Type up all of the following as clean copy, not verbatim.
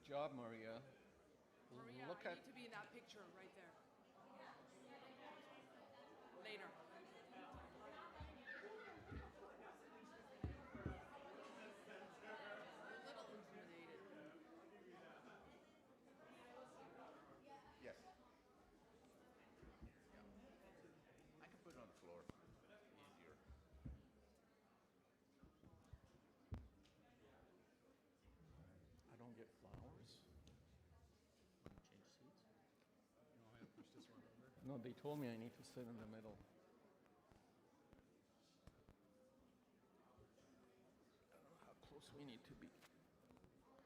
job, Mariya. Mariya, Look I at... need to be in that picture right there. Later. A little intimidated. Yes. Yeah. I can put it on the floor. Easier. I don't get flowers. Change seats. You want me to push this one over? No, they told me I need to sit in the middle. I don't know how close we need to be. Means you're in charge.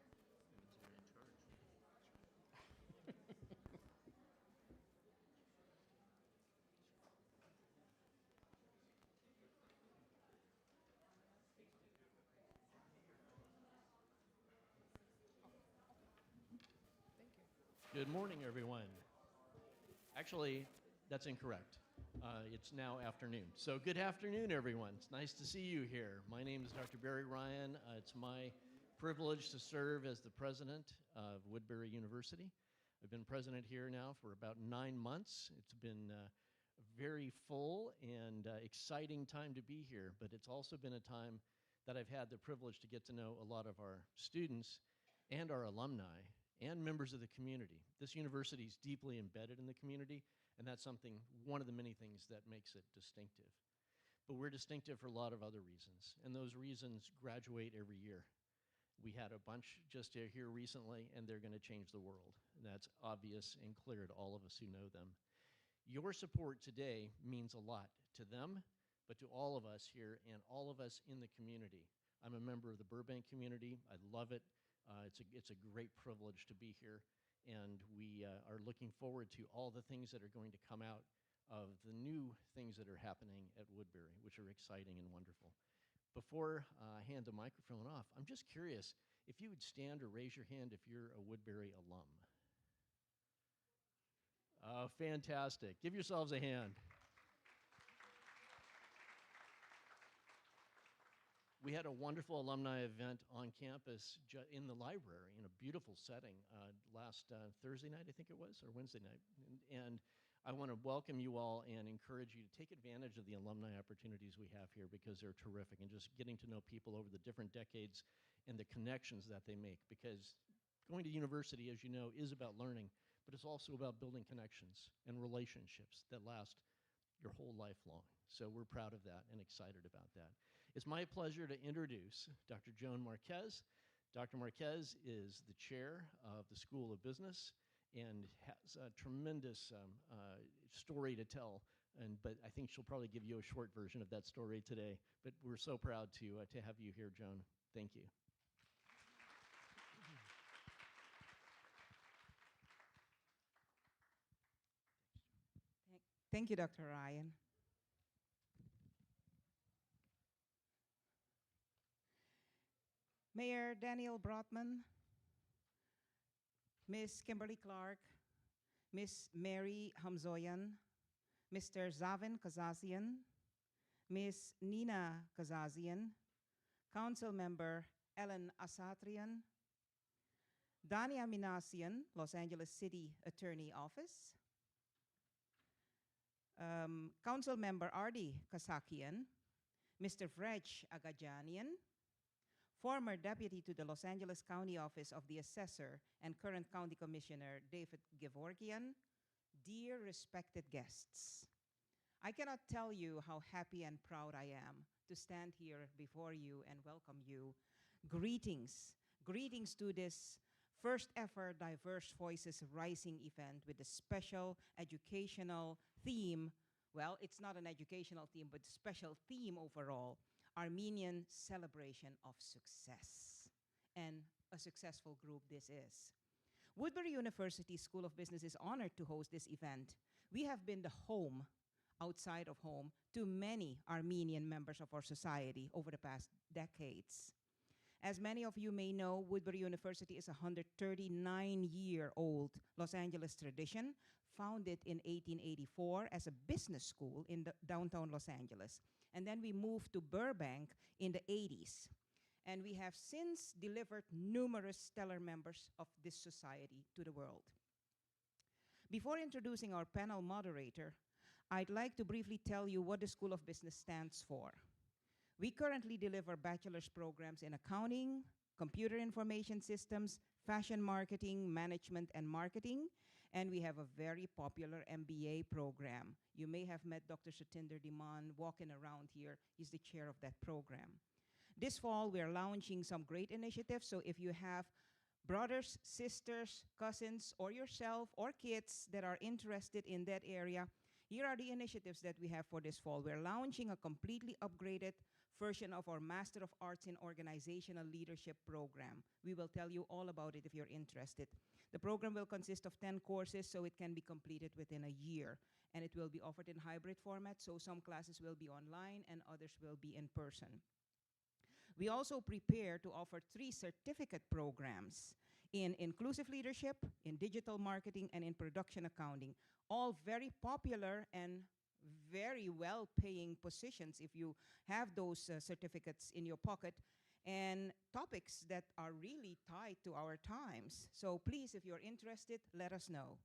Thank you. Good morning, everyone. Actually, that's incorrect. It's now afternoon. So good afternoon, everyone. It's nice to see you here. My name is Dr. Barry Ryan. It's my privilege to serve as the president of Woodbury University. I've been president here now for about 9 months. It's been a very full and exciting time to be here, but it's also been a time that I've had the privilege to get to know a lot of our students and our alumni and members of the community. This university is deeply embedded in the community, and that's one of the many things that makes it distinctive. But we're distinctive for a lot of other reasons, and those reasons graduate every year. We had a bunch just here recently, and they're going to change the world. And that's obvious and clear to all of us who know them. Your support today means a lot to them, but to all of us here and all of us in the community. I'm a member of the Burbank community. I love it. It's a great privilege to be here, and we are looking forward to all the things that are going to come out of the new things that are happening at Woodbury, which are exciting and wonderful. Before I hand the microphone off, I'm just curious if you would stand or raise your hand if you're a Woodbury alum. Fantastic. Give yourselves a hand. We had a wonderful alumni event on campus in the library in a beautiful setting last Thursday night, I think it was, or Wednesday night. And I want to welcome you all and encourage you to take advantage of the alumni opportunities we have here because they're terrific, and just getting to know people over the different decades and the connections that they make, because going to university, as you know, is about learning, but it's also about building connections and relationships that last your whole life long. So we're proud of that and excited about that. It's my pleasure to introduce Dr. Joan Marquez. Dr. Marquez is the chair of the School of Business and has a tremendous story to tell, but I think she'll probably give you a short version of that story today. But we're so proud to have you here, Joan. Thank you. Thank you, Dr. Ryan. Mayor Daniel Brotman, Ms. Kimberly Clark, Ms. Mary Hamzoyan, Mr. Zavin Kazazian, Ms. Nina Kazazian, Council Member Ellen Asatrian, Dania Minasian, Los Angeles City Attorney Office, Council Member Ardi Kasakian, Mr. Vrech Agajanian, former Deputy to the Los Angeles County Office of the Assessor and current County Commissioner David Gevorkian, dear respected guests, I cannot tell you how happy and proud I am to stand here before you and welcome you. Greetings. Greetings to this first ever Diverse Voices Rising event with a special educational theme. Well, it's not an educational theme, but special theme overall, Armenian Celebration of Success. And a successful group this is. Woodbury University School of Business is honored to host this event. We have been the home, outside of home, to many Armenian members of our society over the past decades. As many of you may know, Woodbury University is a 139-year-old Los Angeles tradition, founded in 1884 as a business school in downtown Los Angeles. And then we moved to Burbank in the 80s. and we have since delivered numerous stellar members of this society to the world. Before introducing our panel moderator, I'd like to briefly tell you what the School of Business stands for. We currently deliver bachelor's programs in accounting, computer information systems, fashion marketing, management, and marketing, and we have a very popular MBA program. You may have met Dr. Satinder Diman walking around here. He's the chair of that program. This fall, we are launching some great initiatives, so if you have brothers, sisters, cousins, or yourself, or kids that are interested in that area, here are the initiatives that we have for this fall. We're launching a completely upgraded version of our Master of Arts in Organizational Leadership program. We will tell you all about it if you're interested. The program will consist of 10 courses, so it can be completed within a year. And it will be offered in hybrid format, so some classes will be online and others will be in person. We also prepare to offer 3 certificate programs in inclusive leadership, in digital marketing, and in production accounting, all very popular and very well-paying positions if you have those certificates in your pocket, and topics that are really tied to our times. So please, if you're interested, let us know.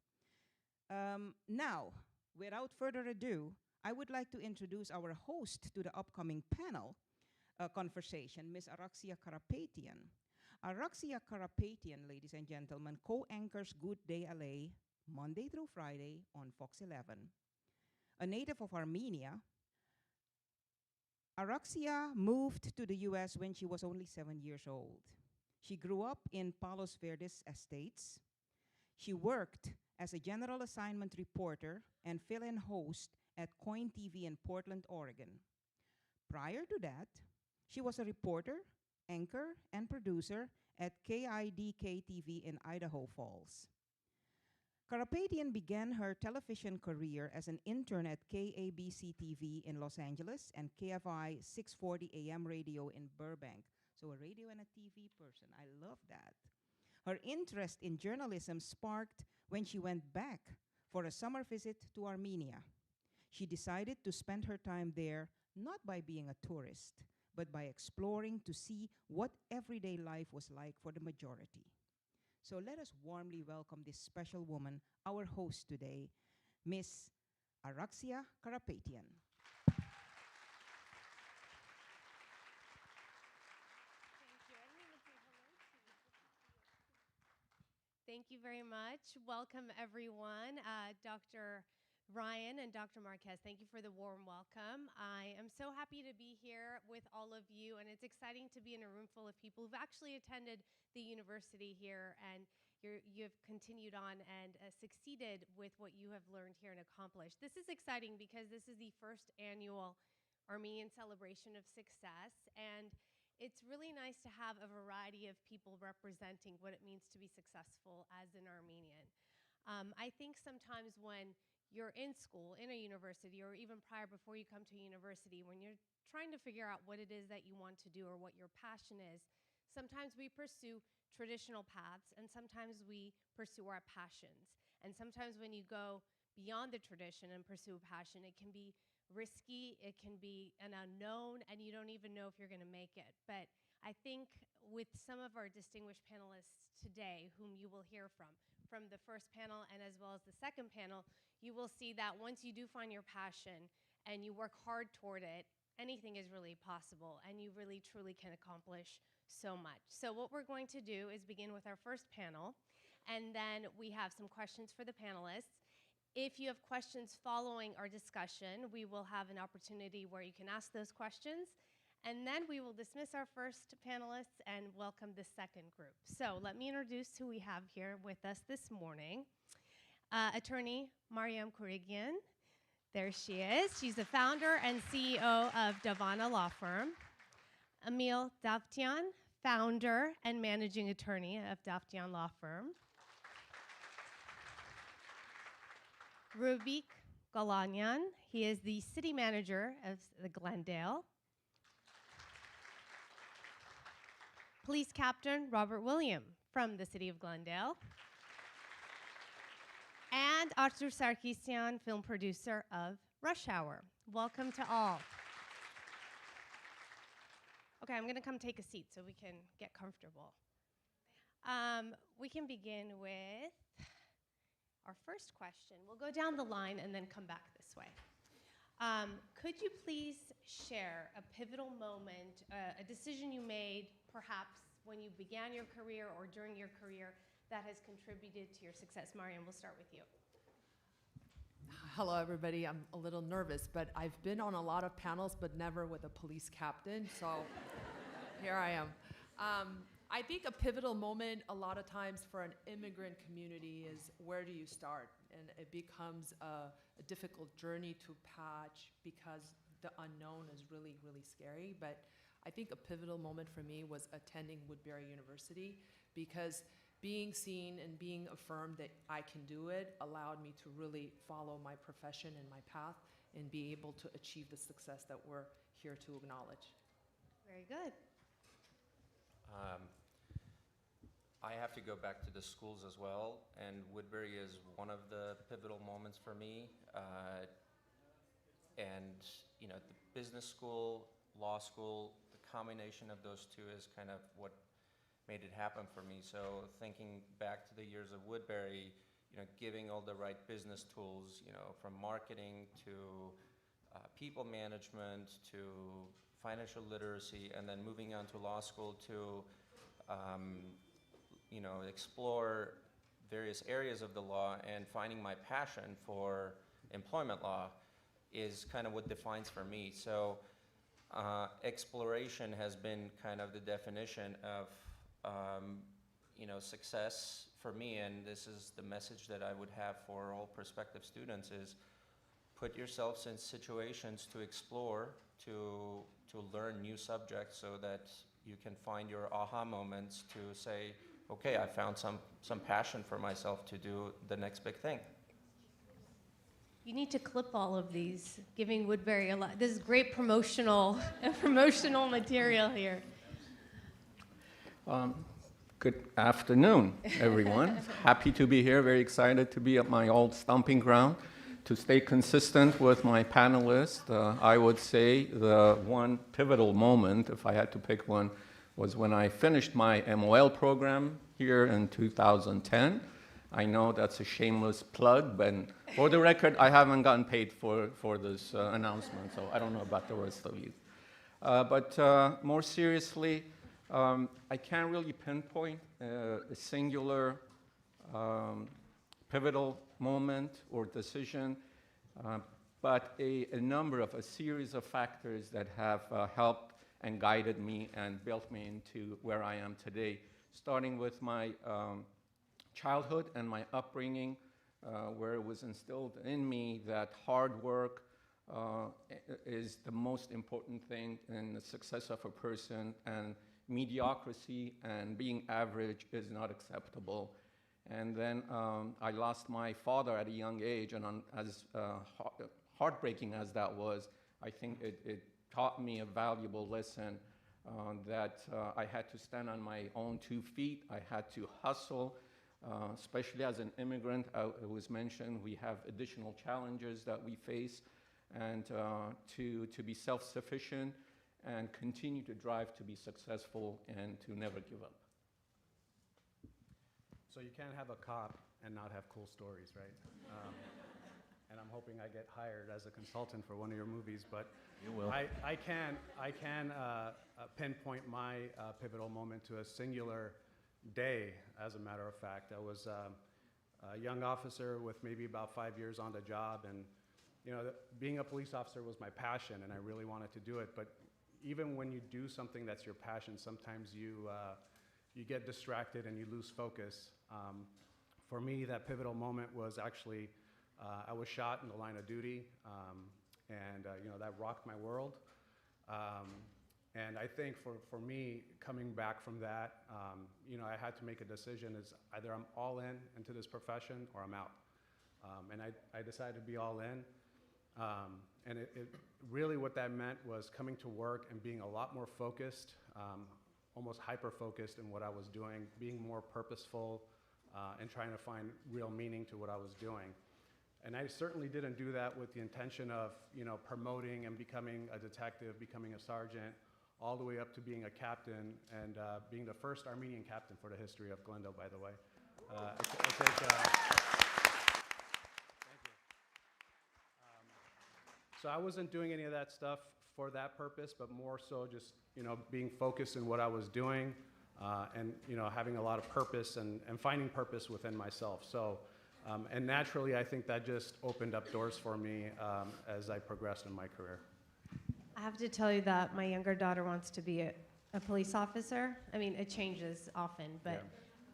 Now, without further ado, I would like to introduce our host to the upcoming panel conversation, Ms. Araksya Karapetyan. Araksya Karapetyan, ladies and gentlemen, co-anchors Good Day LA Monday through Friday on Fox 11. A native of Armenia, Araksya moved to the US when she was only 7 years old. She grew up in Palos Verdes Estates. She worked as a general assignment reporter and fill-in host at Coin TV in Portland, Oregon. Prior to that, she was a reporter, anchor, and producer at KIDK TV in Idaho Falls. Karapetyan began her television career as an intern at KABC TV in Los Angeles and KFI 640 AM radio in Burbank. So a radio and a TV person, I love that. Her interest in journalism sparked when she went back for a summer visit to Armenia. She decided to spend her time there not by being a tourist, but by exploring to see what everyday life was like for the majority. So let us warmly welcome this special woman, our host today, Ms. Araksya Karapetyan. Thank you very much. Welcome, everyone. Dr. Ryan and Dr. Marquez, thank you for the warm welcome. I am so happy to be here with all of you, and it's exciting to be in a room full of people who've actually attended the university here, and you've continued on and succeeded with what you have learned here and accomplished. This is exciting because this is the first annual Armenian Celebration of Success, and it's really nice to have a variety of people representing what it means to be successful as an Armenian. I think sometimes when you're in school, in a university, or even prior before you come to a university, when you're trying to figure out what it is that you want to do or what your passion is, sometimes we pursue traditional paths and sometimes we pursue our passions. And sometimes when you go beyond the tradition and pursue a passion, it can be risky, it can be an unknown, and you don't even know if you're gonna make it. But I think with some of our distinguished panelists today, whom you will hear from the first panel and as well as the second panel, you will see that once you do find your passion and you work hard toward it, anything is really possible and you really truly can accomplish so much. So what we're going to do is begin with our first panel, and then we have some questions for the panelists. If you have questions following our discussion, we will have an opportunity where you can ask those questions, and then we will dismiss our first panelists and welcome the second group. So let me introduce who we have here with us this morning. Attorney Mariam Kuregyan. There she is. She's the founder and CEO of Davana law firm. Emil Davtyan, founder and managing attorney of Davtyan law firm. Roubik Golanian, he is the city manager of the Glendale. Police Captain Robert William from the city of Glendale. And Artur Sarkissian, film producer of Rush Hour. Welcome to all. Okay, I'm gonna come take a seat so we can get comfortable. We can begin with our first question. We'll go down the line and then come back this way. Could you please share a pivotal moment, a decision you made perhaps when you began your career or during your career that has contributed to your success? Mariam, we'll start with you. Hello, everybody. I'm a little nervous, but I've been on a lot of panels, but never with a police captain, so here I am. I think a pivotal moment a lot of times for an immigrant community is where do you start? And it becomes a difficult journey to patch because the unknown is really, really scary. But I think a pivotal moment for me was attending Woodbury University, because being seen and being affirmed that I can do it allowed me to really follow my profession and my path and be able to achieve the success that we're here to acknowledge. Very good. I have to go back to the schools as well, and Woodbury is one of the pivotal moments for me. And you know, the business school, law school, the combination of those two is kind of what made it happen for me. So thinking back to the years of Woodbury, you know, giving all the right business tools, you know, from marketing to people management to financial literacy, and then moving on to law school to you know, explore various areas of the law and finding my passion for employment law is kind of what defines for me. So exploration has been kind of the definition of you know, success for me, and this is the message that I would have for all prospective students is put yourselves in situations to explore, to learn new subjects so that you can find your aha moments to say, okay, I found some passion for myself to do the next big thing. You need to clip all of these, giving Woodbury a lot. This is great promotional material here. Good afternoon, everyone. Happy to be here, very excited to be at my old stomping ground. To stay consistent with my panelists, I would say the one pivotal moment, if I had to pick one, was when I finished my MOL program here in 2010. I know that's a shameless plug, but for the record, I haven't gotten paid for this announcement, so I don't know about the rest of you. But more seriously, I can't really pinpoint a singular pivotal moment or decision, but a series of factors that have helped and guided me and built me into where I am today, starting with my childhood and my upbringing, where it was instilled in me that hard work is the most important thing in the success of a person, and mediocrity and being average is not acceptable. And then I lost my father at a young age, and as heartbreaking as that was, I think it taught me a valuable lesson that I had to stand on my own 2 feet. I had to hustle, especially as an immigrant. It was mentioned we have additional challenges that we face, and to be self-sufficient and continue to drive to be successful and to never give up. So you can't have a cop and not have cool stories, right? And I'm hoping I get hired as a consultant for one of your movies, but you will. I can pinpoint my pivotal moment to a singular day, as a matter of fact. I was a young officer with maybe about 5 years on the job, and you know, being a police officer was my passion, and I really wanted to do it. But even when you do something that's your passion, sometimes you get distracted and you lose focus. For me, that pivotal moment was actually, I was shot in the line of duty, and you know, that rocked my world. And I think for me, coming back from that, you know, I had to make a decision. Is either I'm all in into this profession or I'm out. And I decided to be all in. And it really what that meant was coming to work and being a lot more focused, almost hyper-focused in what I was doing, being more purposeful, and trying to find real meaning to what I was doing. And I certainly didn't do that with the intention of, you know, promoting and becoming a detective, becoming a sergeant, all the way up to being a captain and being the first Armenian captain for the history of Glendale, by the way. Thank you. So I wasn't doing any of that stuff for that purpose, but more so just, being focused in what I was doing and, having a lot of purpose and finding purpose within myself. So, and naturally, I think that just opened up doors for me as I progressed in my career. I have to tell you that my younger daughter wants to be a police officer. I mean, it changes often, but Yeah.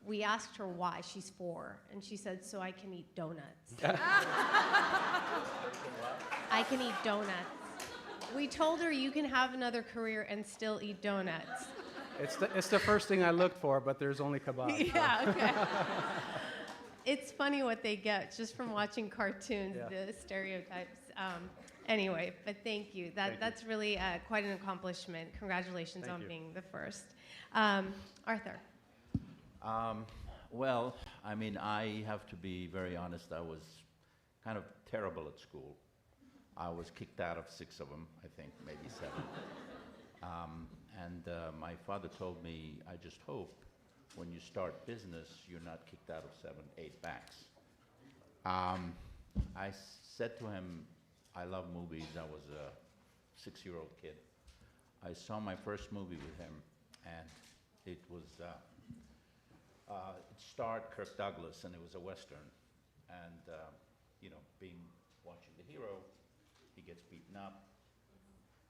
we asked her why. She's 4, and she said, so I can eat donuts. I can eat donuts. We told her you can have another career and still eat donuts. It's the first thing I looked for, but there's only kebab. Yeah, okay. It's funny what they get just from watching cartoons, Yeah. the stereotypes. Anyway, but thank you. That's really quite an accomplishment. Congratulations Thank on you. being the first. Arthur. Well, I mean, I have to be very honest. I was kind of terrible at school. I was kicked out of 6 of them, I think, maybe 7. My father told me, I just hope when you start business, you're not kicked out of 7, 8 banks. I said to him, I love movies. I was a 6-year-old kid. I saw my first movie with him, and it was, it starred Kirk Douglas, and it was a Western. And, watching the hero, he gets beaten up,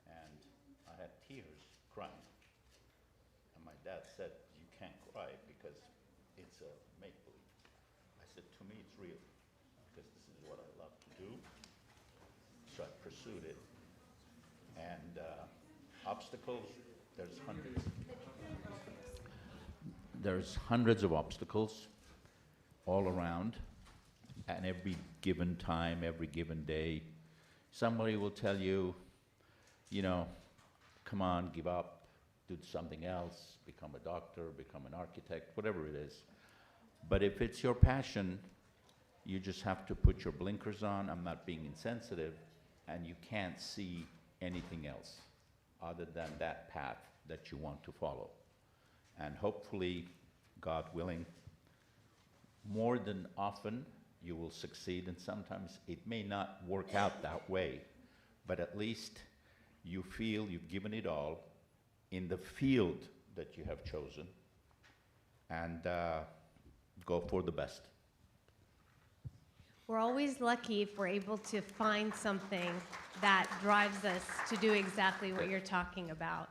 and I had tears crying. And my dad said, you can't cry because it's a make-believe. I said, to me, it's real, because this is what I love to do. So I pursued it. And obstacles, there's hundreds. There's hundreds of obstacles all around, and every given time, every given day, somebody will tell you, come on, give up, do something else, become a doctor, become an architect, whatever it is. But if it's your passion, you just have to put your blinkers on. I'm not being insensitive, and you can't see anything else other than that path that you want to follow. And hopefully, God willing, more than often, you will succeed, and sometimes it may not work out that way, but at least you feel you've given it all in the field that you have chosen, and go for the best. We're always lucky if we're able to find something that drives us to do exactly what you're talking about.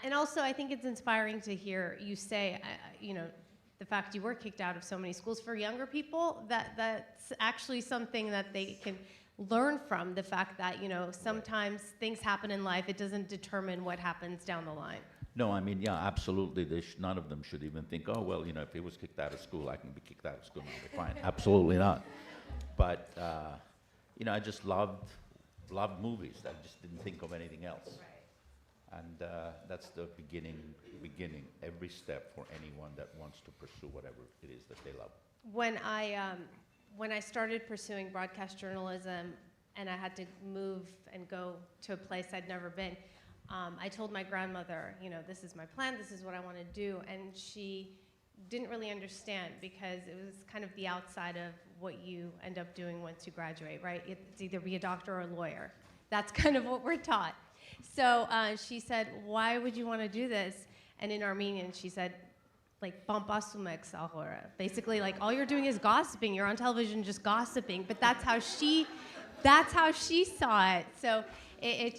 And also, I think it's inspiring to hear you say, the fact you were kicked out of so many schools. For younger people, that's actually something that they can learn from, the fact that, sometimes things happen in life. It doesn't determine what happens down the line. No, I mean, yeah, absolutely. None of them should even think, oh, well, if he was kicked out of school, I can be kicked out of school and I'll be fine. Absolutely not. But, I just loved movies. I just didn't think of anything else. Right. And that's the beginning, every step for anyone that wants to pursue whatever it is that they love. When I started pursuing broadcast journalism and I had to move and go to a place I'd never been, I told my grandmother, this is my plan, this is what I want to do, and she didn't really understand because it was kind of the outside of what you end up doing once you graduate, right? It's either be a doctor or a lawyer. That's kind of what we're taught. So she said, why would you want to do this? And in Armenian, she said, basically, like, all you're doing is gossiping. You're on television just gossiping. But that's how she saw it. So it's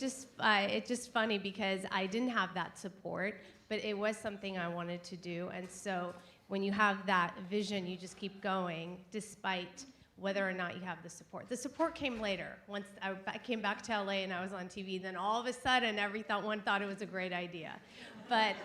just funny because I didn't have that support, but it was something I wanted to do. And so when you have that vision, you just keep going despite whether or not you have the support. The support came later. Once I came back to LA and I was on TV, then all of a sudden everyone thought it was a great idea. But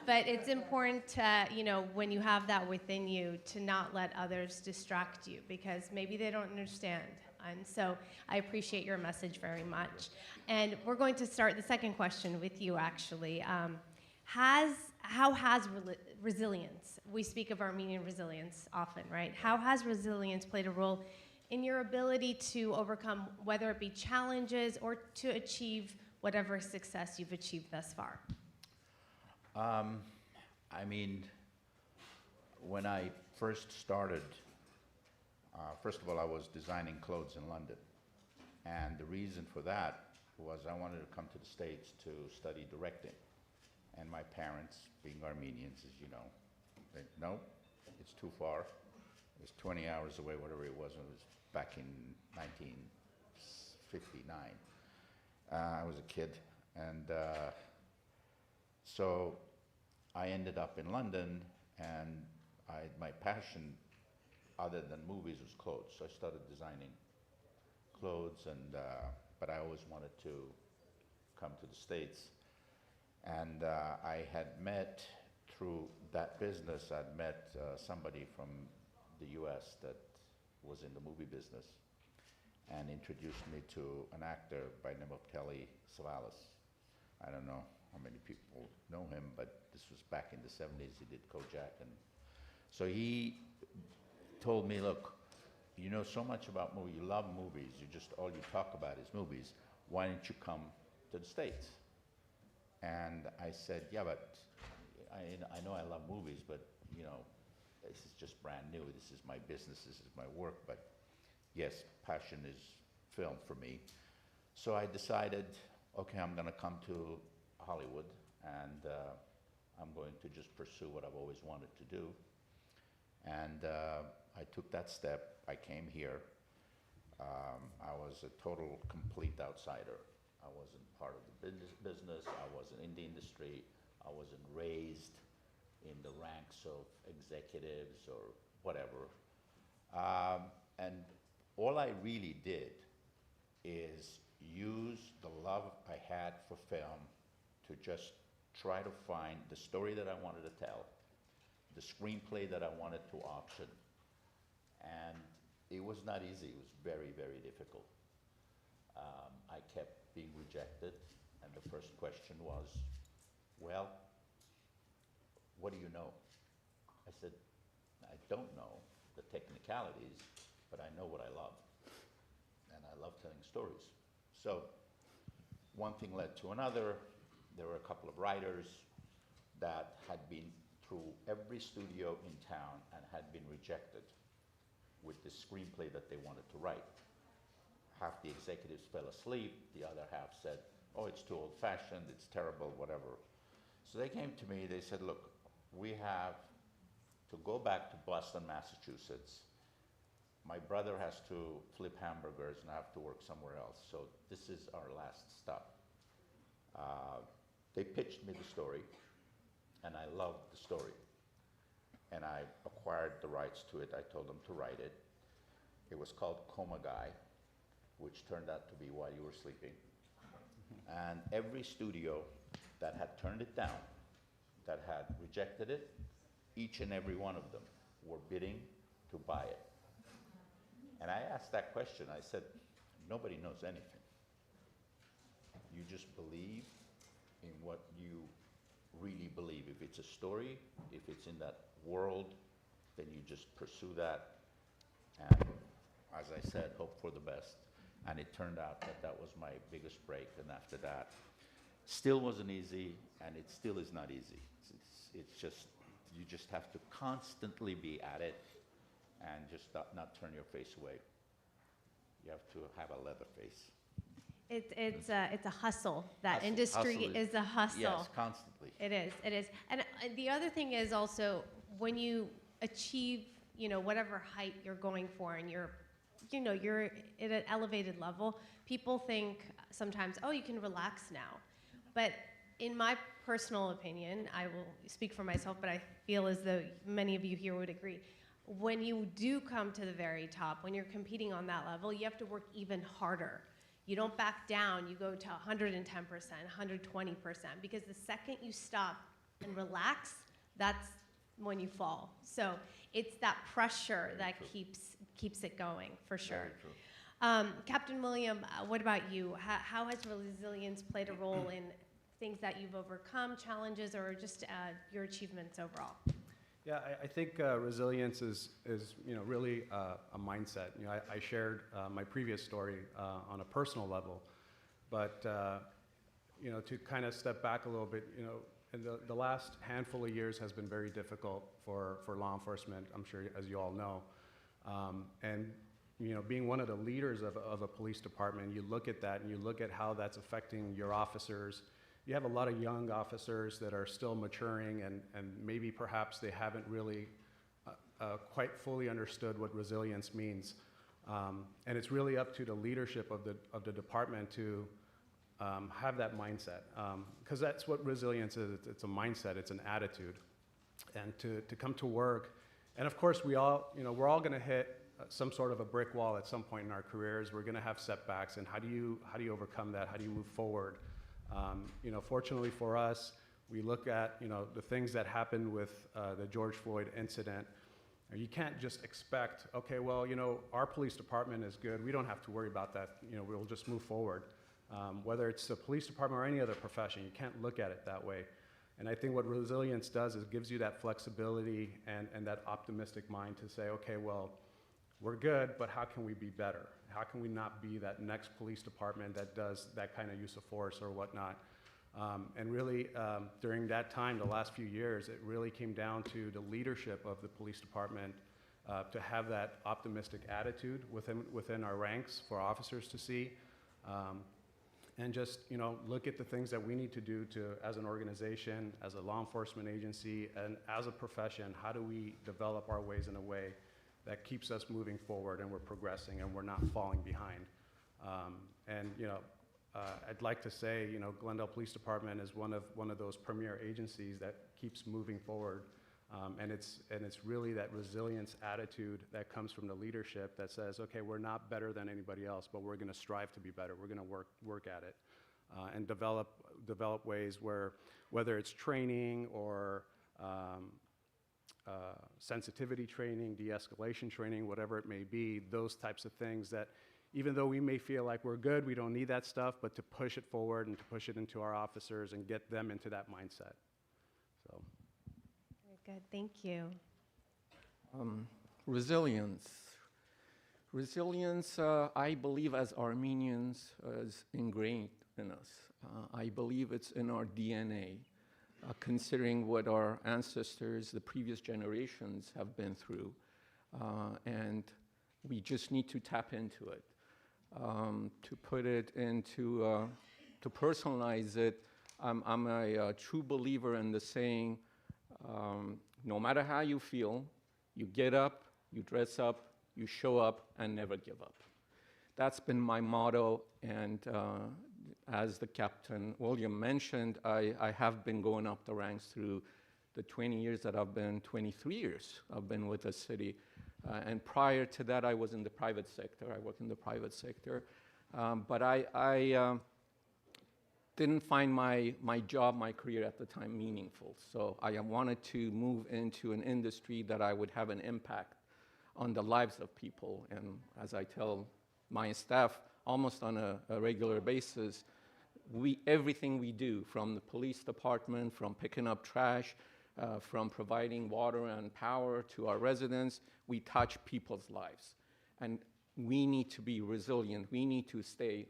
it's important to, when you have that within you, to not let others distract you because maybe they don't understand. And so I appreciate your message very much. And we're going to start the second question with you, actually. How has resilience, we speak of Armenian resilience often, right? How has resilience played a role in your ability to overcome, whether it be challenges or to achieve whatever success you've achieved thus far? I mean, when I first started, first of all, I was designing clothes in London. And the reason for that was I wanted to come to the States to study directing. And my parents, being Armenians, as you know, they, no, it's too far. It was 20 hours away, whatever it was. It was back in 1959. I was a kid. And so I ended up in London, and my passion, other than movies, was clothes. So I started designing clothes, and but I always wanted to come to the States. And I had met, through that business, I'd met somebody from the US that was in the movie business and introduced me to an actor by the name of Telly Savalas. I don't know how many people know him, but this was back in the 70s. He did Kojak. And so he told me, look, you know so much about movies, you love movies, all you talk about is movies. Why don't you come to the States? And I said, yeah, but I know I love movies, but you know, this is just brand new. This is my business, this is my work, but yes, passion is film for me. So I decided, okay, I'm gonna come to Hollywood, and I'm going to just pursue what I've always wanted to do. And I took that step. I came here. I was a total, complete outsider. I wasn't part of the business. I wasn't in the industry. I wasn't raised in the ranks of executives or whatever. And all I really did is use the love I had for film to just try to find the story that I wanted to tell, the screenplay that I wanted to option. And it was not easy. It was very, very difficult. I kept being rejected, and the first question was, well, what do you know? I said, I don't know the technicalities, but I know what I love. And I love telling stories. So one thing led to another. There were a couple of writers that had been through every studio in town and had been rejected with the screenplay that they wanted to write. Half the executives fell asleep, the other half said, oh, it's too old-fashioned, it's terrible, whatever. So they came to me, they said, look, we have to go back to Boston, Massachusetts. My brother has to flip hamburgers and I have to work somewhere else, so this is our last stop. They pitched me the story, and I loved the story. And I acquired the rights to it. I told them to write it. It was called Coma Guy, which turned out to be While You Were Sleeping. And every studio that had turned it down, that had rejected it, each and every one of them were bidding to buy it. And I asked that question. I said, nobody knows anything. You just believe in what you really believe. If it's a story, if it's in that world, then you just pursue that. And as I said, hope for the best. And it turned out that that was my biggest break. And after that, still wasn't easy, and it still is not easy. It's just, you just have to constantly be at it and just not turn your face away. You have to have a leather face. It's a hustle. That Hustle. industry Hustle is a hustle. Yes, constantly. It is. It is. And the other thing is also when you achieve, you know, whatever height you're going for, and you're at an elevated level, people think sometimes, oh, you can relax now. But in my personal opinion, I will speak for myself, but I feel as though many of you here would agree. When you do come to the very top, when you're competing on that level, you have to work even harder. You don't back down, you go to 110%, 120%, because the second you stop and relax, that's when you fall. So it's that pressure that keeps it going, for sure. Captain William, what about you? How has resilience played a role in things that you've overcome, challenges, or just your achievements overall? Yeah, I think resilience is really a mindset. You know, I shared my previous story on a personal level, but to kind of step back a little bit, and the last handful of years has been very difficult for law enforcement, I'm sure, as you all know. And you know, being one of the leaders of a police department, you look at that and you look at how that's affecting your officers. You have a lot of young officers that are still maturing, and maybe perhaps they haven't really quite fully understood what resilience means. And it's really up to the leadership of the department to have that mindset, because that's what resilience is. It's a mindset, it's an attitude. And to come to work, and of course we're all going to hit some sort of a brick wall at some point in our careers. We're going to have setbacks, and how do you overcome that? How do you move forward? You know, fortunately for us, we look at, you know, the things that happened with the George Floyd incident. You can't just expect, okay, well, you know, our police department is good. We don't have to worry about that. You know, we'll just move forward. Whether it's the police department or any other profession, you can't look at it that way. And I think what resilience does is gives you that flexibility and that optimistic mind to say, okay, well, we're good, but how can we be better? How can we not be that next police department that does that kind of use of force or whatnot? And really, during that time, the last few years, it really came down to the leadership of the police department to have that optimistic attitude within our ranks for officers to see. And just, you know, look at the things that we need to do to, as an organization, as a law enforcement agency, and as a profession, how do we develop our ways in a way that keeps us moving forward and we're progressing and we're not falling behind. And you know, I'd like to say, you know, Glendale Police Department is one of those premier agencies that keeps moving forward, and it's really that resilience attitude that comes from the leadership that says, okay, we're not better than anybody else, but we're going to strive to be better. We're going to work at it, and develop ways where, whether it's training or sensitivity training, de-escalation training, whatever it may be, those types of things that even though we may feel like we're good, we don't need that stuff, but to push it forward and to push it into our officers and get them into that mindset. So. Very good, thank you. Resilience. Resilience, I believe as Armenians, is ingrained in us. I believe it's in our DNA. Considering what our ancestors, the previous generations have been through. And we just need to tap into it. To put it into, to personalize it, I'm a true believer in the saying, no matter how you feel, you get up, you dress up, you show up, and never give up. That's been my motto, and as the Captain William mentioned, I have been going up the ranks through the 20 years that I've been, 23 years I've been with the city. And prior to that, I was in the private sector. I worked in the private sector. But I didn't find my job, my career at the time meaningful. So I wanted to move into an industry that I would have an impact on the lives of people. And as I tell my staff almost on a regular basis, everything we do, from the police department, from picking up trash, from providing water and power to our residents, we touch people's lives. And we need to be resilient. We need to stay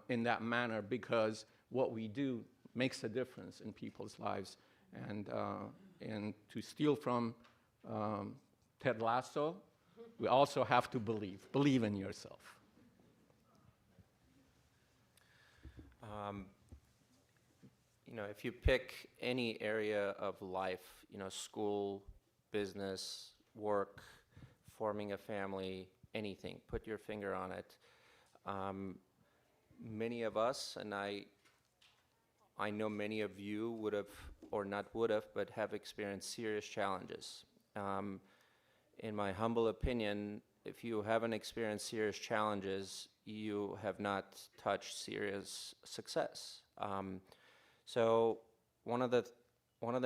in that manner, because what we do makes a difference in people's lives. And to steal from Ted Lasso, we also have to believe in yourself. You know, if you pick any area of life, you know, school, business, work, forming a family, anything, put your finger on it. Many of us, and I know many of you would have, or not would have, but have experienced serious challenges. In my humble opinion, if you haven't experienced serious challenges, you have not touched serious success. So one of the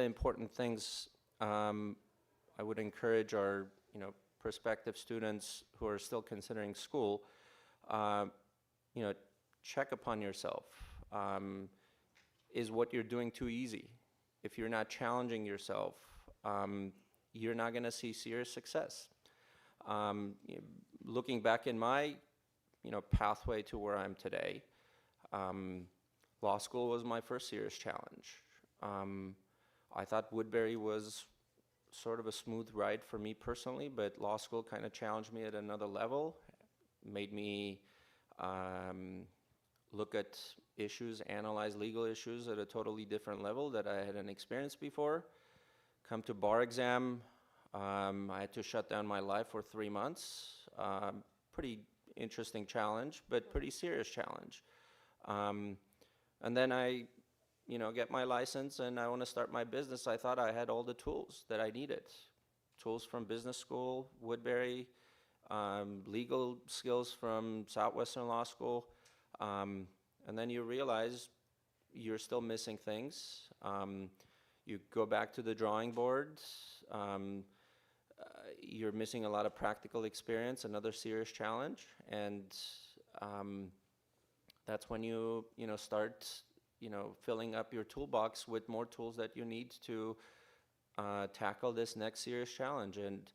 important things I would encourage our, you know, prospective students who are still considering school, you know, check upon yourself. Is what you're doing too easy? If you're not challenging yourself, you're not going to see serious success. Looking back in my, you know, pathway to where I'm today, law school was my first serious challenge. I thought Woodbury was sort of a smooth ride for me personally, but law school kind of challenged me at another level, made me look at issues, analyze legal issues at a totally different level that I hadn't experienced before. Come to bar exam, I had to shut down my life for 3 months. Pretty interesting challenge, but pretty serious challenge. And then I, get my license and I want to start my business. I thought I had all the tools that I needed. Tools from business school, Woodbury, legal skills from Southwestern Law School. And then you realize you're still missing things. You go back to the drawing board. You're missing a lot of practical experience, another serious challenge. And that's when you start filling up your toolbox with more tools that you need to tackle this next serious challenge. And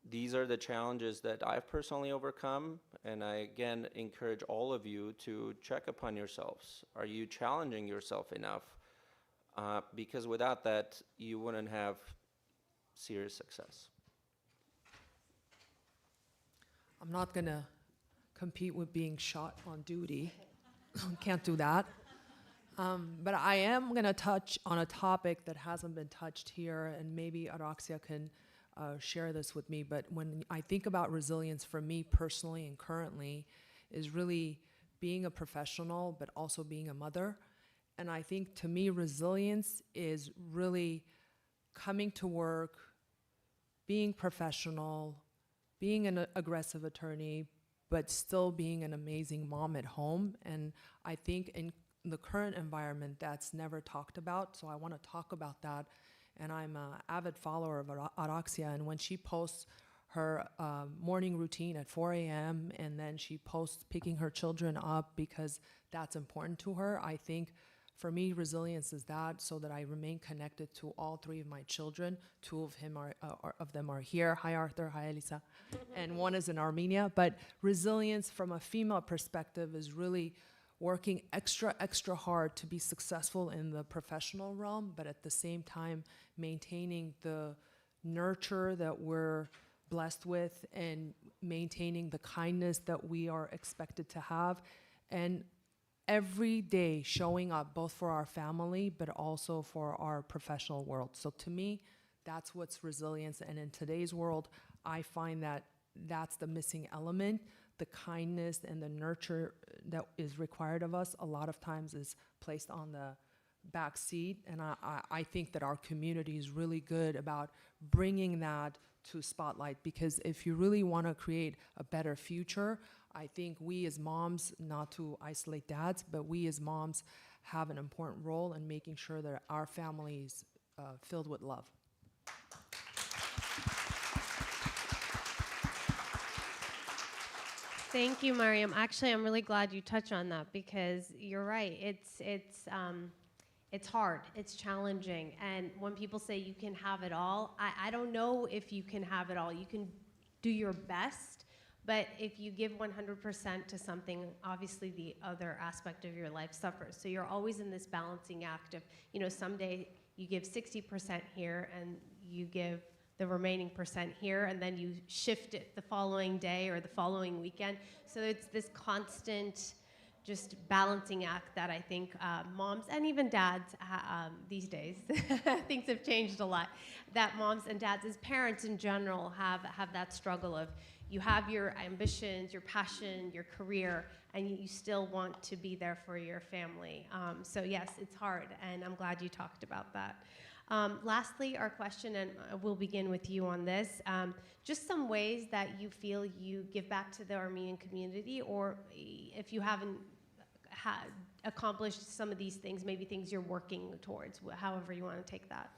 these are the challenges that I've personally overcome, and I again encourage all of you to check upon yourselves. Are you challenging yourself enough? Because without that, you wouldn't have serious success. I'm not going to compete with being shot on duty. Can't do that. But I am going to touch on a topic that hasn't been touched here, and maybe Araksya can share this with me. But when I think about resilience for me personally and currently is really being a professional, but also being a mother. And I think to me, resilience is really coming to work, being professional, being an aggressive attorney, but still being an amazing mom at home. And I think in the current environment, that's never talked about. So I want to talk about that. And I'm an avid follower of Araksya. And when she posts her morning routine at 4 a.m. and then she posts picking her children up because that's important to her, I think for me, resilience is that, so that I remain connected to all 3 of my children. 2 of them are here. Hi, Arthur. Hi, Elisa. And 1 is in Armenia. But resilience from a female perspective is really working extra hard to be successful in the professional realm, but at the same time maintaining the nurture that we're blessed with and maintaining the kindness that we are expected to have, and every day showing up both for our family but also for our professional world. So to me, that's what's resilience. And in today's world, I find that that's the missing element. The kindness and the nurture that is required of us a lot of times is placed on the back seat. And I think that our community is really good about bringing that to spotlight, because if you really want to create a better future, I think we as moms, not to isolate dads, but we as moms have an important role in making sure that our family is filled with love. Thank you, Mariam. Actually, I'm really glad you touched on that, because you're right. It's hard. It's challenging. And when people say you can have it all, I don't know if you can have it all. You can do your best, but if you give 100% to something, obviously the other aspect of your life suffers. So you're always in this balancing act of, someday you give 60% here and you give the remaining percent here, and then you shift it the following day or the following weekend. So it's this constant just balancing act that I think moms and even dads these days, things have changed a lot, that moms and dads as parents in general have that struggle of, you have your ambitions, your passion, your career, and you still want to be there for your family. So yes, it's hard, and I'm glad you talked about that. Lastly, our question, and we'll begin with you on this, just some ways that you feel you give back to the Armenian community, or if you haven't accomplished some of these things, maybe things you're working towards, however you want to take that.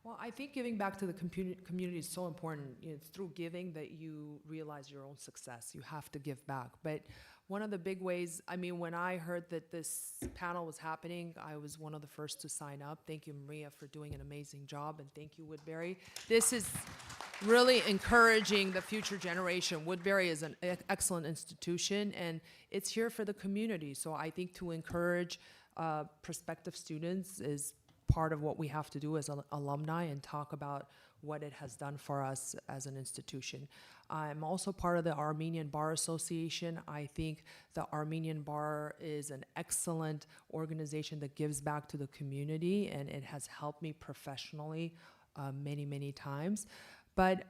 Well, I think giving back to the community is so important. It's through giving that you realize your own success. You have to give back. But one of the big ways, when I heard that this panel was happening, I was one of the first to sign up. Thank you, Mariya, for doing an amazing job, and thank you, Woodbury. This is really encouraging the future generation. Woodbury is an excellent institution, and it's here for the community. So I think to encourage prospective students is part of what we have to do as alumni and talk about what it has done for us as an institution. I'm also part of the Armenian Bar Association. I think the Armenian Bar is an excellent organization that gives back to the community, and it has helped me professionally many, many times. But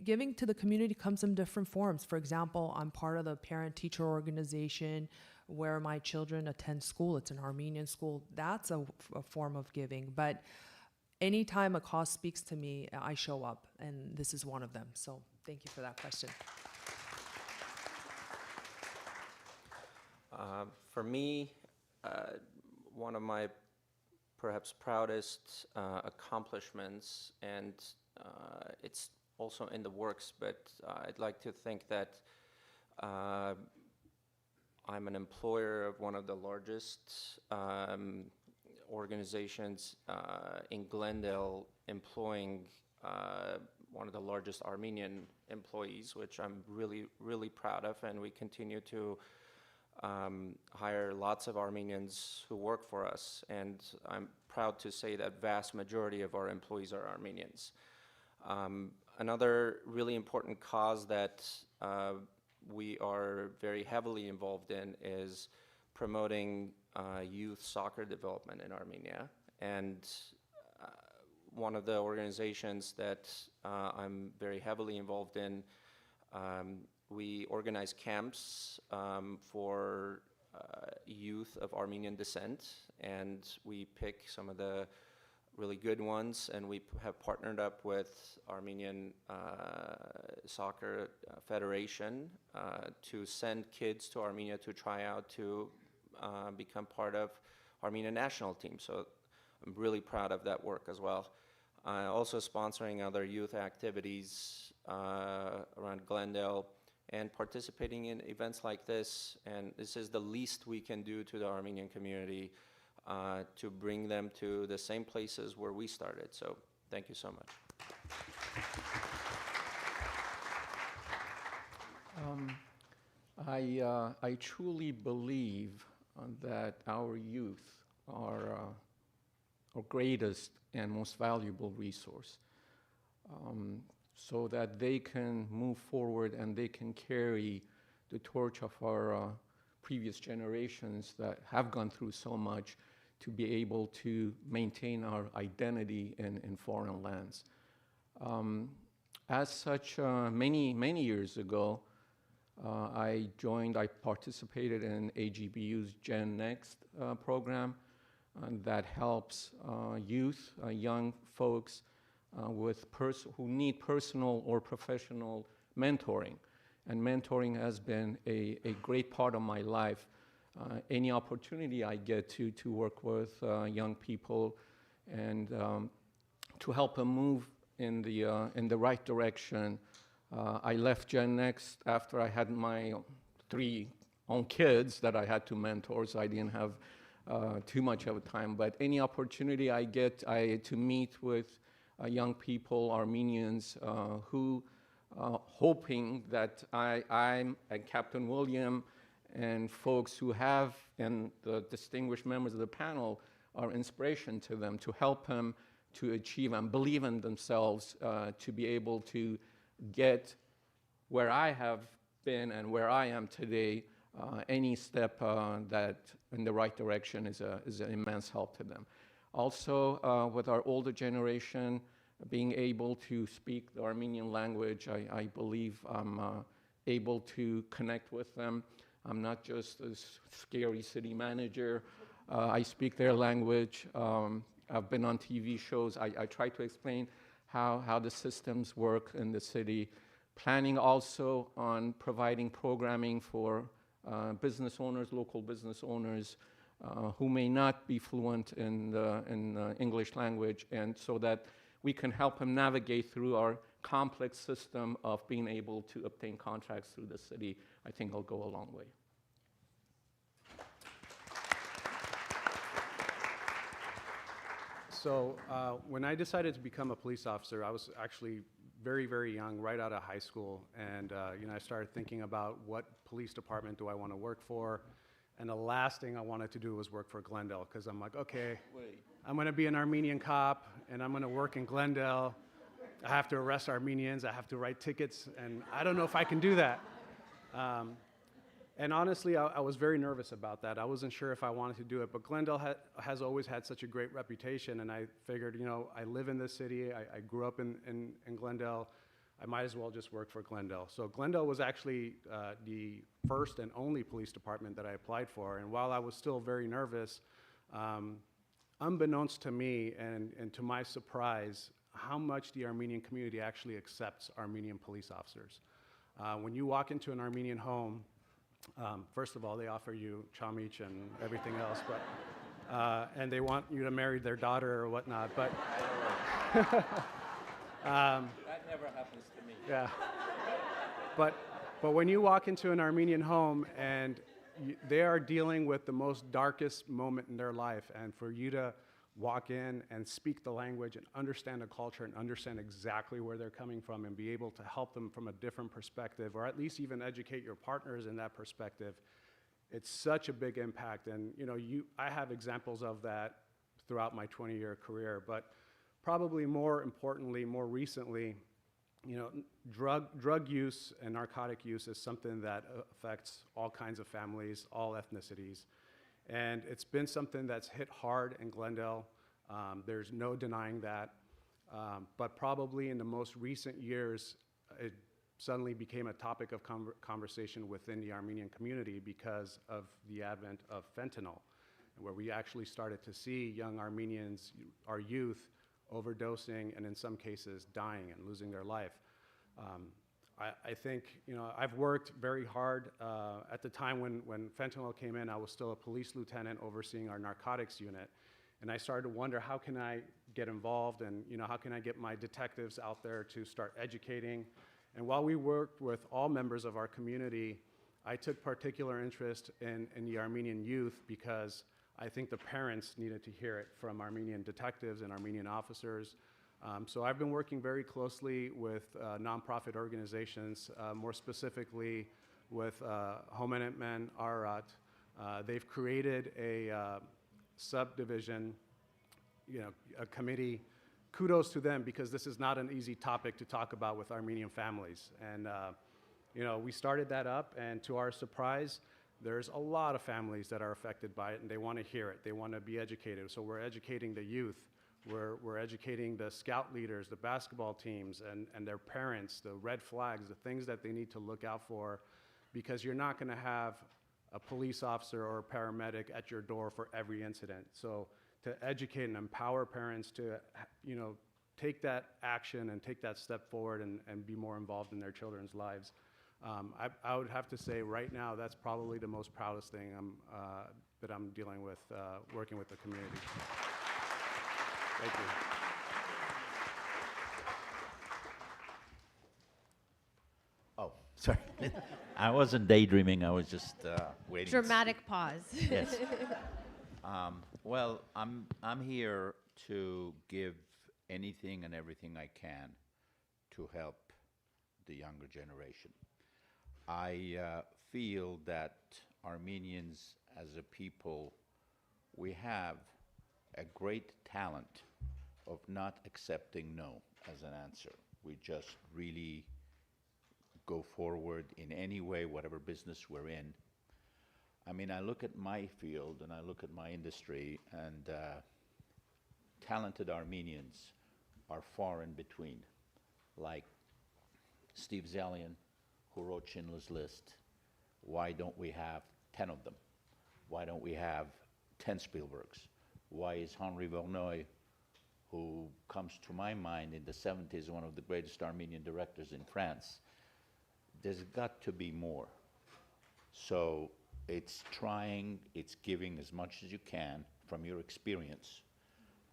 giving to the community comes in different forms. For example, I'm part of the parent-teacher organization where my children attend school. It's an Armenian school. That's a form of giving. But anytime a cause speaks to me, I show up, and this is one of them. So thank you for that question. For me, one of my perhaps proudest accomplishments, and it's also in the works, but I'd like to think that I'm an employer of one of the largest organizations in Glendale, employing one of the largest Armenian employees, which I'm really, really proud of, and we continue to hire lots of Armenians who work for us, and I'm proud to say that vast majority of our employees are Armenians. Another really important cause that we are very heavily involved in is promoting youth soccer development in Armenia. And one of the organizations that I'm very heavily involved in, we organize camps for youth of Armenian descent, and we pick some of the really good ones, and we have partnered up with Armenian Soccer Federation to send kids to Armenia to try out to become part of Armenian national team. So I'm really proud of that work as well. Also sponsoring other youth activities around Glendale and participating in events like this, and this is the least we can do to the Armenian community to bring them to the same places where we started. So thank you so much. I truly believe that our youth are our greatest and most valuable resource, so that they can move forward and they can carry the torch of our previous generations that have gone through so much to be able to maintain our identity in foreign lands. As such, many years ago, I participated in AGBU's Gen Next program that helps youth, young folks who need personal or professional mentoring. And mentoring has been a great part of my life. Any opportunity I get to work with young people and to help them move in the right direction. I left Gen Next after I had my 3 own kids that I had to mentor, so I didn't have too much of a time. But any opportunity I get to meet with young people, Armenians, who hoping that I'm and Captain William and folks who have, and the distinguished members of the panel, are inspiration to them, to help them to achieve and believe in themselves, to be able to get where I have been and where I am today. Any step that in the right direction is an immense help to them. Also, with our older generation, being able to speak the Armenian language, I believe I'm able to connect with them. I'm not just a scary city manager. I speak their language. I've been on TV shows. I try to explain how the systems work in the city. Planning also on providing programming for business owners, local business owners, who may not be fluent in the English language, and so that we can help them navigate through our complex system of being able to obtain contracts through the city. I think it'll go a long way. So when I decided to become a police officer, I was actually very, very young, right out of high school, and I started thinking about what police department do I want to work for, and the last thing I wanted to do was work for Glendale, because I'm like, okay. Wait. I'm going to be an Armenian cop, and I'm going to work in Glendale. I have to arrest Armenians. I have to write tickets, and I don't know if I can do that. And honestly, I was very nervous about that. I wasn't sure if I wanted to do it, but Glendale has always had such a great reputation, and I figured, you know, I live in this city. I grew up in Glendale. I might as well just work for Glendale. So Glendale was actually the first and only police department that I applied for, and while I was still very nervous, unbeknownst to me and to my surprise, how much the Armenian community actually accepts Armenian police officers. When you walk into an Armenian home, first of all, they offer you chamich and everything else, but and they want you to marry their daughter or whatnot. But that never happens to me. yeah. But when you walk into an Armenian home and they are dealing with the most darkest moment in their life, and for you to walk in and speak the language and understand the culture and understand exactly where they're coming from and be able to help them from a different perspective, or at least even educate your partners in that perspective, it's such a big impact. And you know, I have examples of that throughout my 20-year career, but probably more importantly, more recently, you know, drug use and narcotic use is something that affects all kinds of families, all ethnicities. And it's been something that's hit hard in Glendale. There's no denying that. But probably in the most recent years, it suddenly became a topic of conversation within the Armenian community because of the advent of fentanyl, where we actually started to see young Armenians, our youth, overdosing and in some cases dying and losing their life. I think, you know, I've worked very hard. At the time when fentanyl came in, I was still a police lieutenant overseeing our narcotics unit. And I started to wonder, how can I get involved, and, you know, how can I get my detectives out there to start educating? And while we worked with all members of our community, I took particular interest in the Armenian youth because I think the parents needed to hear it from Armenian detectives and Armenian officers. So I've been working very closely with nonprofit organizations, more specifically with Homenetmen Arat. They've created a subdivision, you know, a committee. Kudos to them, because this is not an easy topic to talk about with Armenian families. And you know, we started that up, and to our surprise, there's a lot of families that are affected by it, and they want to hear it. They want to be educated. So we're educating the youth. We're educating the scout leaders, the basketball teams, and their parents, the red flags, the things that they need to look out for, because you're not going to have a police officer or a paramedic at your door for every incident. So to educate and empower parents to, you know, take that action and take that step forward and be more involved in their children's lives. I would have to say right now that's probably the most proudest thing that I'm dealing with, working with the community. Thank you. Oh, sorry. I wasn't daydreaming. I was just waiting. Dramatic pause. Yes. Well, I'm here to give anything and everything I can to help the younger generation. I feel that Armenians as a people, we have a great talent of not accepting no as an answer. We just really go forward in any way, whatever business we're in. I mean, I look at my field and I look at my industry, and talented Armenians are far in between. Like Steve Zenian, who wrote Schindler's List. Why don't we have 10 of them? Why don't we have 10 Spielbergs? Why is Henri Verneuil, who comes to my mind in the 70s, one of the greatest Armenian directors in France? There's got to be more. So it's trying, it's giving as much as you can from your experience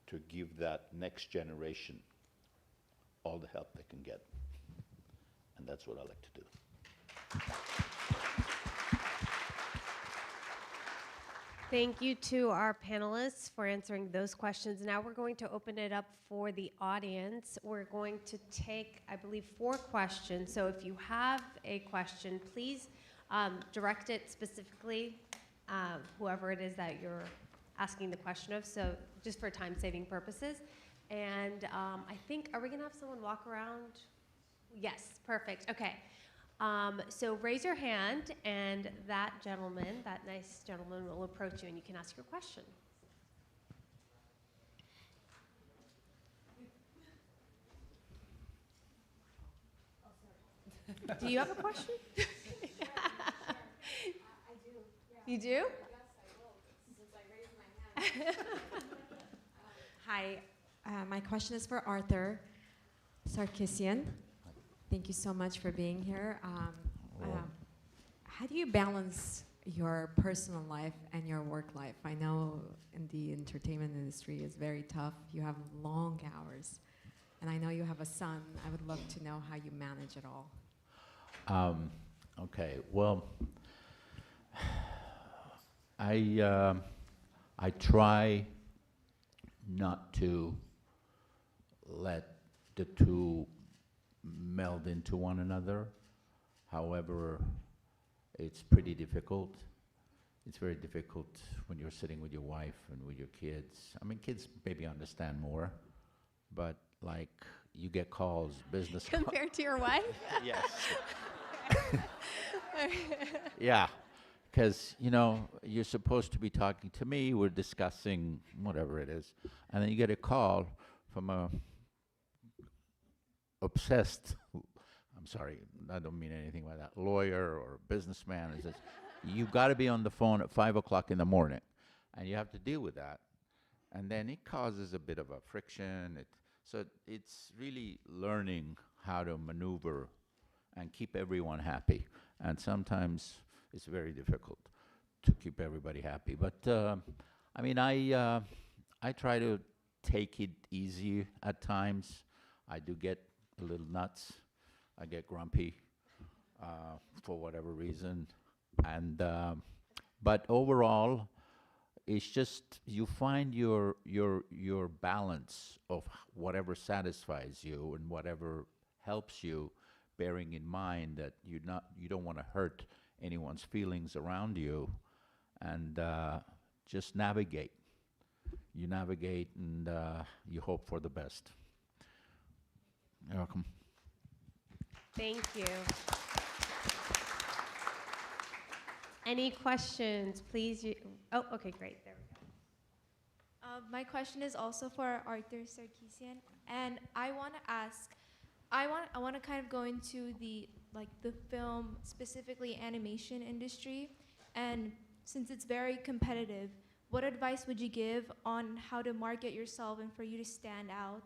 to give that next generation all the help they can get. And that's what I like to do. Thank you to our panelists for answering those questions. Now we're going to open it up for the audience. We're going to take, I believe, 4 questions. So if you have a question, please direct it specifically, whoever it is that you're asking the question of. So just for time-saving purposes. And I think, are we going to have someone walk around? Yes, perfect. Okay. So raise your hand, and that gentleman, that nice gentleman, will approach you, and you can ask your question. Do you have a question? I do. Yeah. You do? Yes, I will, since I raised my hand. Hi, my question is for Arthur Sarkissian. Thank you so much for being here. How do you balance your personal life and your work life? I know in the entertainment industry it's very tough. You have long hours. And I know you have a son. I would love to know how you manage it all. Okay, well, I try not to let the two meld into one another. However, it's pretty difficult. It's very difficult when you're sitting with your wife and with your kids. I mean, kids maybe understand more, but like you get calls, business calls. Compared to your wife? Yes. Yeah, because, you know, you're supposed to be talking to me, we're discussing whatever it is, and then you get a call from a obsessed, I'm sorry, I don't mean anything by that, lawyer or businessman, and says, you've got to be on the phone at 5 o'clock in the morning, and you have to deal with that. And then it causes a bit of a friction. So it's really learning how to maneuver and keep everyone happy. And sometimes it's very difficult to keep everybody happy. But I mean, I try to take it easy at times. I do get a little nuts. I get grumpy for whatever reason. And but overall, it's just you find your balance of whatever satisfies you and whatever helps you, bearing in mind that you don't want to hurt anyone's feelings around you, and just navigate. You navigate and you hope for the best. You're welcome. Thank you. Any questions, please? Oh, okay, great. There we go. My question is also for Arthur Sarkissian, and I want to ask, I want to kind of go into the film, specifically animation industry, and since it's very competitive, what advice would you give on how to market yourself and for you to stand out?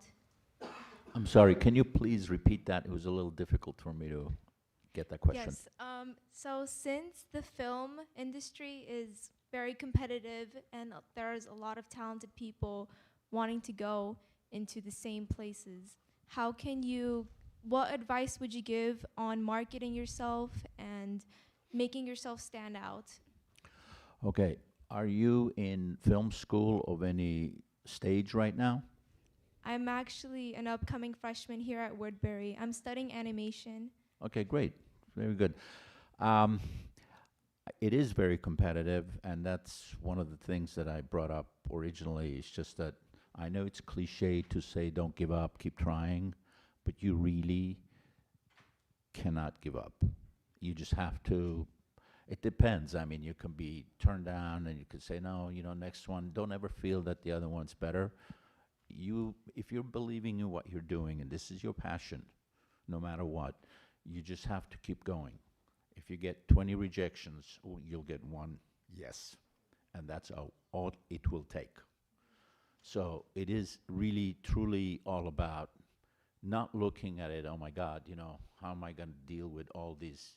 I'm sorry, can you please repeat that? It was a little difficult for me to get that question. Yes. So since the film industry is very competitive and there's a lot of talented people wanting to go into the same places, what advice would you give on marketing yourself and making yourself stand out? Okay, are you in film school of any stage right now? I'm actually an upcoming freshman here at Woodbury. I'm studying animation. Okay, great. Very good. It is very competitive, and that's one of the things that I brought up originally. It's just that I know it's cliche to say don't give up, keep trying, but you really cannot give up. You just have to. It depends. I mean, you can be turned down, and you can say, no, you know, next one. Don't ever feel that the other one's better. If you're believing in what you're doing, and this is your passion, no matter what, you just have to keep going. If you get 20 rejections, you'll get one yes, and that's all it will take. So it is really, truly all about not looking at it, oh my God, you know, how am I going to deal with all these,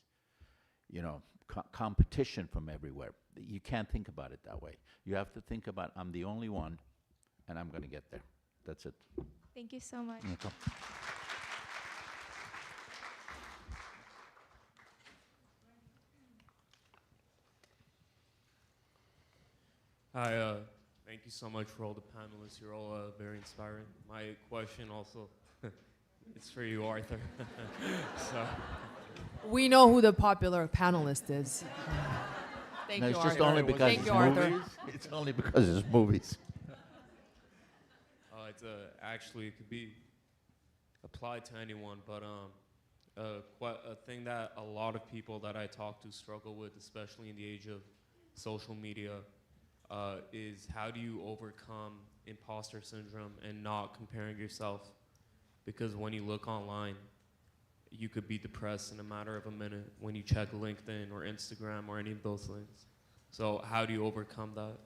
you know, competition from everywhere. You can't think about it that way. You have to think about, I'm the only one, and I'm going to get there. That's it. Thank you so much. Okay. Hi, thank you so much for all the panelists. You're all very inspiring. My question also, it's for you, Arthur. So, We know who the popular panelist is. Thank No, you, it's Arthur. just only because Thank it's you, Arthur. movies. It's only because it's movies. actually it could be applied to anyone, but a thing that a lot of people that I talk to struggle with, especially in the age of social media, is how do you overcome imposter syndrome and not comparing yourself? Because when you look online, you could be depressed in a matter of a minute when you check LinkedIn or Instagram or any of those things. So how do you overcome that?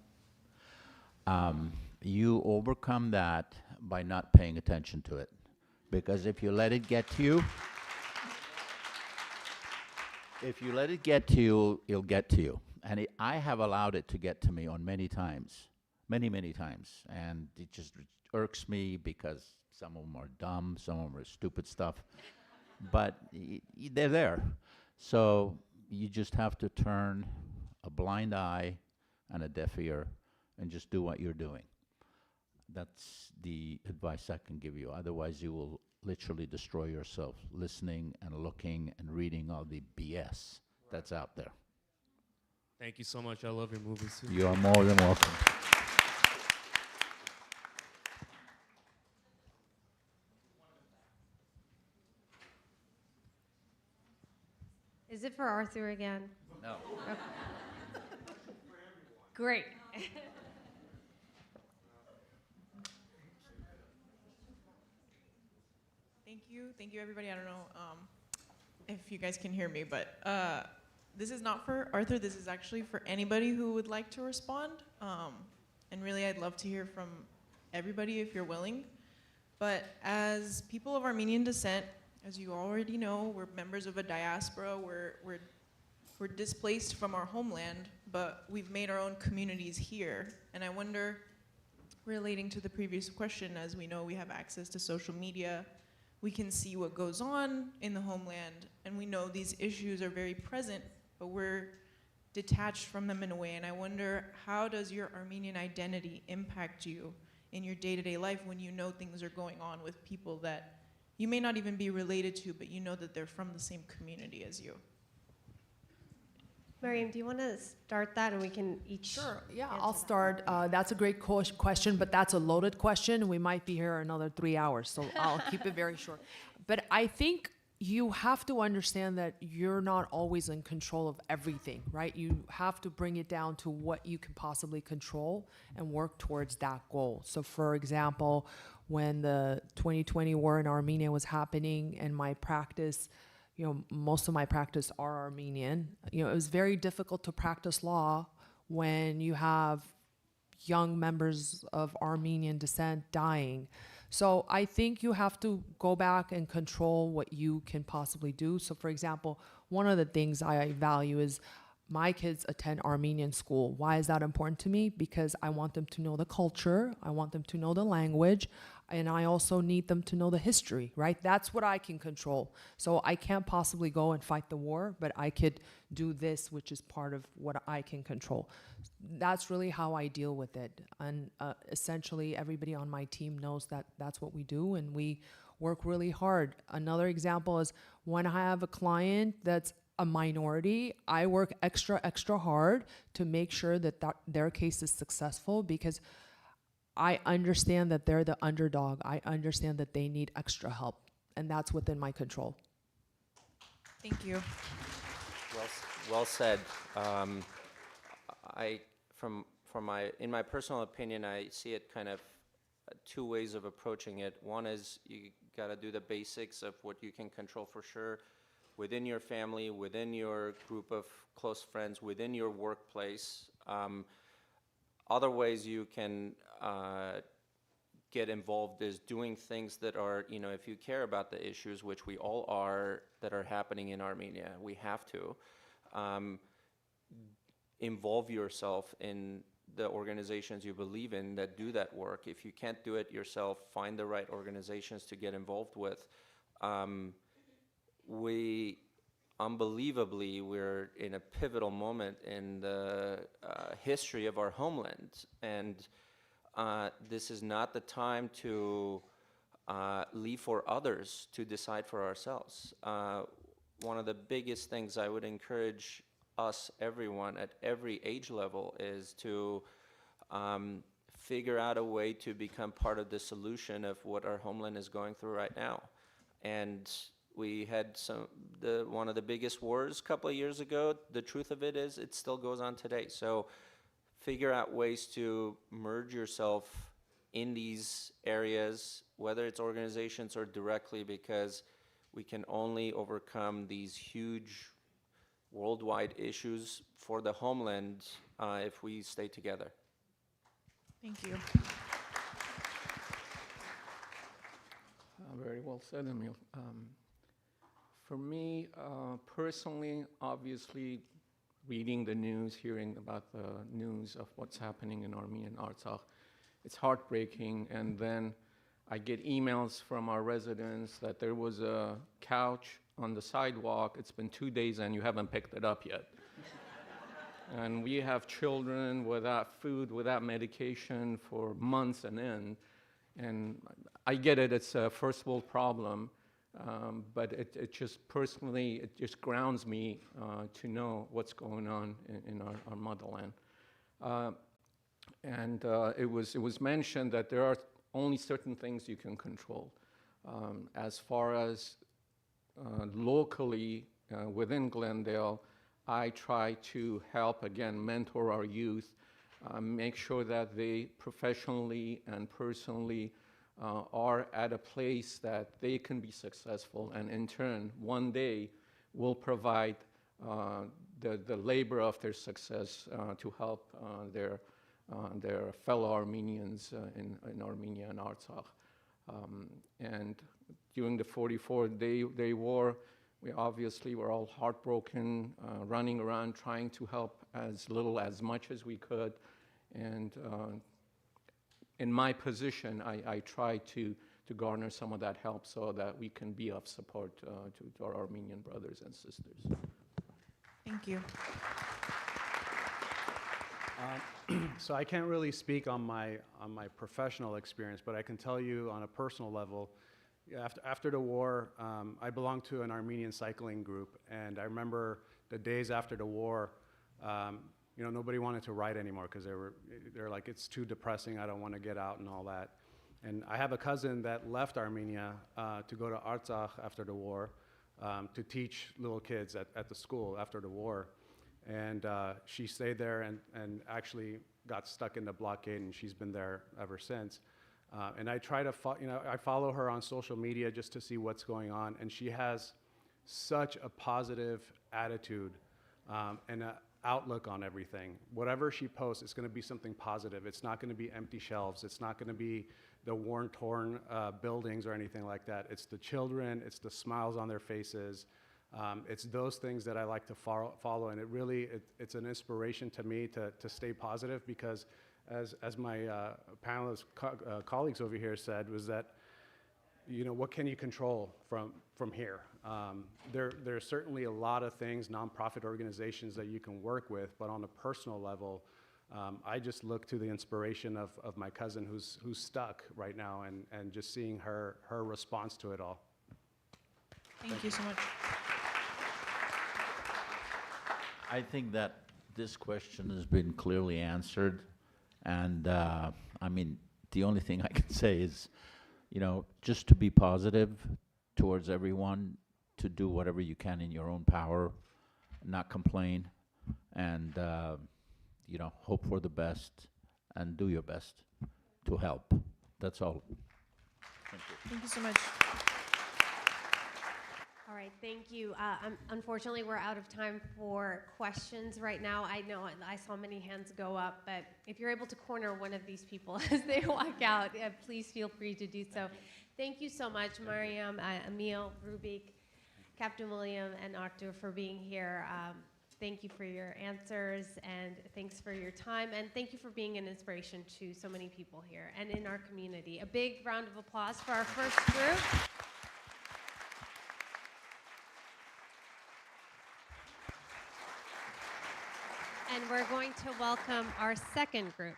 You overcome that by not paying attention to it. Because if you let it get to you, it'll get to you. And I have allowed it to get to me on many times, many times. And it just irks me because some of them are dumb, some of them are stupid stuff. But they're there. So you just have to turn a blind eye and a deaf ear and just do what you're doing. That's the advice I can give you. Otherwise, you will literally destroy yourself listening and looking and reading all the BS that's out there. Thank you so much. I love your movies too. You are more than welcome. Is it for Arthur again? No. Okay. Great. Thank you, everybody. I don't know if you guys can hear me, but this is not for Arthur. This is actually for anybody who would like to respond. And really, I'd love to hear from everybody if you're willing. But as people of Armenian descent, as you already know, we're members of a diaspora. We're displaced from our homeland, but we've made our own communities here. And I wonder, relating to the previous question, as we know we have access to social media, we can see what goes on in the homeland, and we know these issues are very present, but we're detached from them in a way. And I wonder, how does your Armenian identity impact you in your day-to-day life when you know things are going on with people that you may not even be related to, but you know that they're from the same community as you? Mariam, do you want to start that, and we can each? Sure. Yeah, I'll start. That's a great question, but that's a loaded question. We might be here another 3 hours, so I'll keep it very short. But I think you have to understand that you're not always in control of everything, right? You have to bring it down to what you can possibly control and work towards that goal. So, for example, when the 2020 war in Armenia was happening, and my practice, most of my practice are Armenian. It was very difficult to practice law when you have young members of Armenian descent dying. So I think you have to go back and control what you can possibly do. So for example, one of the things I value is my kids attend Armenian school. Why is that important to me? Because I want them to know the culture, I want them to know the language, and I also need them to know the history, right? That's what I can control. So I can't possibly go and fight the war, but I could do this, which is part of what I can control. That's really how I deal with it. And essentially, everybody on my team knows that that's what we do, and we work really hard. Another example is when I have a client that's a minority, I work extra hard to make sure that their case is successful, because I understand that they're the underdog. I understand that they need extra help, and that's within my control. Thank you. Well said. In my personal opinion, I see it kind of two ways of approaching it. One is you got to do the basics of what you can control for sure, within your family, within your group of close friends, within your workplace. Other ways you can get involved is doing things that are, if you care about the issues, which we all are, that are happening in Armenia, we have to involve yourself in the organizations you believe in that do that work. If you can't do it yourself, find the right organizations to get involved with. Unbelievably, we're in a pivotal moment in the history of our homeland, and this is not the time to leave for others to decide for ourselves. One of the biggest things I would encourage everyone at every age level, is to figure out a way to become part of the solution of what our homeland is going through right now. And we had one of the biggest wars a couple of years ago. The truth of it is it still goes on today. So figure out ways to merge yourself in these areas, whether it's organizations or directly, because we can only overcome these huge worldwide issues for the homeland if we stay together. Thank you. Very well said, Emil. For me, personally, obviously, reading the news, hearing about the news of what's happening in Armenian Artsakh, it's heartbreaking. And then I get emails from our residents that there was a couch on the sidewalk. It's been 2 days and you haven't picked it up yet. And we have children without food, without medication for months on end. And I get it, it's a first world problem, but it just personally, it just grounds me to know what's going on in our motherland. And it was mentioned that there are only certain things you can control. As far as locally within Glendale, I try to help, again, mentor our youth, make sure that they professionally and personally are at a place that they can be successful, and in turn, one day, will provide the labor of their success to help their fellow Armenians in Armenia and Artsakh. And during the 44-day war, we obviously were all heartbroken, running around trying to help as much as we could. And in my position, I try to garner some of that help so that we can be of support to our Armenian brothers and sisters. Thank you. So I can't really speak on my professional experience, but I can tell you on a personal level, after the war, I belonged to an Armenian cycling group, and I remember the days after the war, nobody wanted to ride anymore because they're like, it's too depressing, I don't want to get out and all that. And I have a cousin that left Armenia to go to Artsakh after the war to teach little kids at the school after the war. And she stayed there and actually got stuck in the blockade, and she's been there ever since. And I try to, I follow her on social media just to see what's going on, and she has such a positive attitude and an outlook on everything. Whatever she posts, it's going to be something positive. It's not going to be empty shelves. It's not going to be the worn, torn buildings or anything like that. It's the children. It's the smiles on their faces. It's those things that I like to follow, and it's an inspiration to me to stay positive, because as my panelist colleagues over here said, was that, what can you control from here? There's certainly a lot of things, nonprofit organizations that you can work with, but on a personal level, I just look to the inspiration of my cousin who's stuck right now, and just seeing her response to it all. Thank you so much. I think that this question has been clearly answered. And the only thing I can say is, just to be positive towards everyone, to do whatever you can in your own power, not complain, and, hope for the best and do your best to help. That's all. Thank you. Thank you so much. All right, thank you. Unfortunately, we're out of time for questions right now. I know I saw many hands go up, but if you're able to corner one of these people as they walk out, please feel free to do so. Thank you so much, Mariam, Emil, Roubik, Captain William, and Arthur for being here. Thank you for your answers, and thanks for your time, and thank you for being an inspiration to so many people here and in our community. A big round of applause for our first group. And we're going to welcome our second group.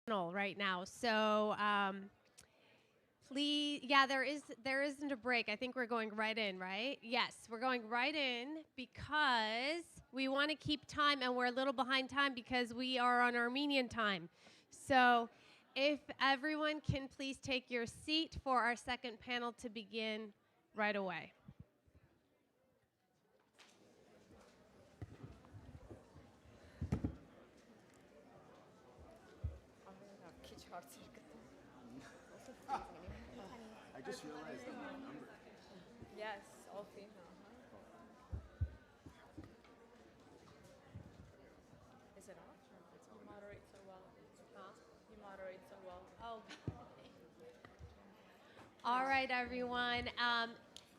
right now. So please, yeah, there isn't a break. I think we're going right in, right? Yes, we're going right in because we want to keep time, and we're a little behind time because we are on Armenian time. So if everyone can please take your seat for our second panel to begin right away. I just realized I'm not numbered. Yes, all female. Is it off? You moderate so well. Huh? You moderate so well. Oh. All right, everyone.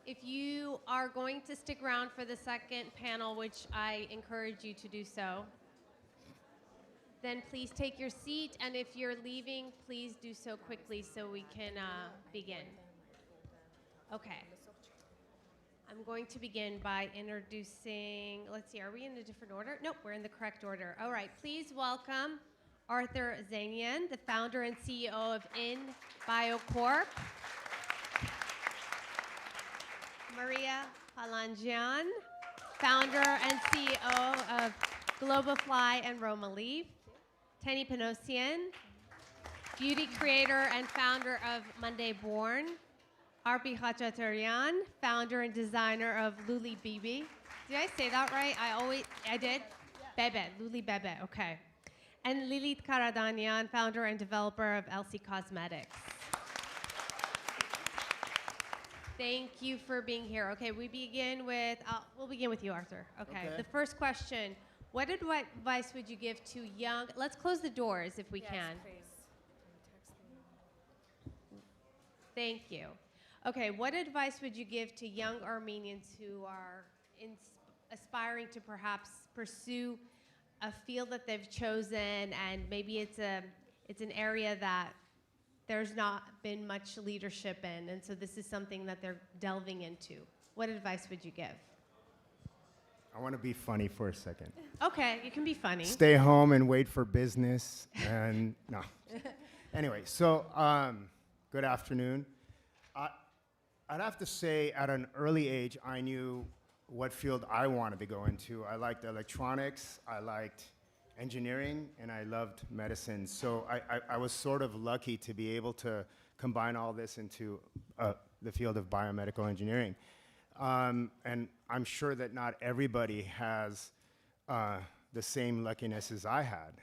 If you are going to stick around for the second panel, which I encourage you to do so, then please take your seat. And if you're leaving, please do so quickly so we can begin. Okay. I'm going to begin by introducing, let's see, are we in a different order? Nope, we're in the correct order. All right, please welcome Arthur Zenian, the founder and CEO of enBio Corp. Mariya Palanjian, founder and CEO of Globafly and Roma. Tenny Panosian, beauty creator and founder of Monday Born. Arpi Khachaturian, founder and designer of Luli Bibi. Did I say that right? I did? Bebe, Luli Bebe, okay. And Lilit Karadanyan, founder and developer of Elsie Cosmetics. Thank you for being here. Okay, we'll begin with you, Arthur. Okay. The first question, what advice would you give to young, let's close the doors if we can. Please. Thank you. Okay, what advice would you give to young Armenians who are aspiring to perhaps pursue a field that they've chosen, and maybe it's an area that there's not been much leadership in, and so this is something that they're delving into? What advice would you give? I want to be funny for a second. Okay, you can be funny. Stay home and wait for business, and no. Anyway, so good afternoon. I'd have to say at an early age, I knew what field I wanted to go into. I liked electronics, I liked engineering, and I loved medicine. So I was sort of lucky to be able to combine all this into the field of biomedical engineering. And I'm sure that not everybody has the same luckiness as I had.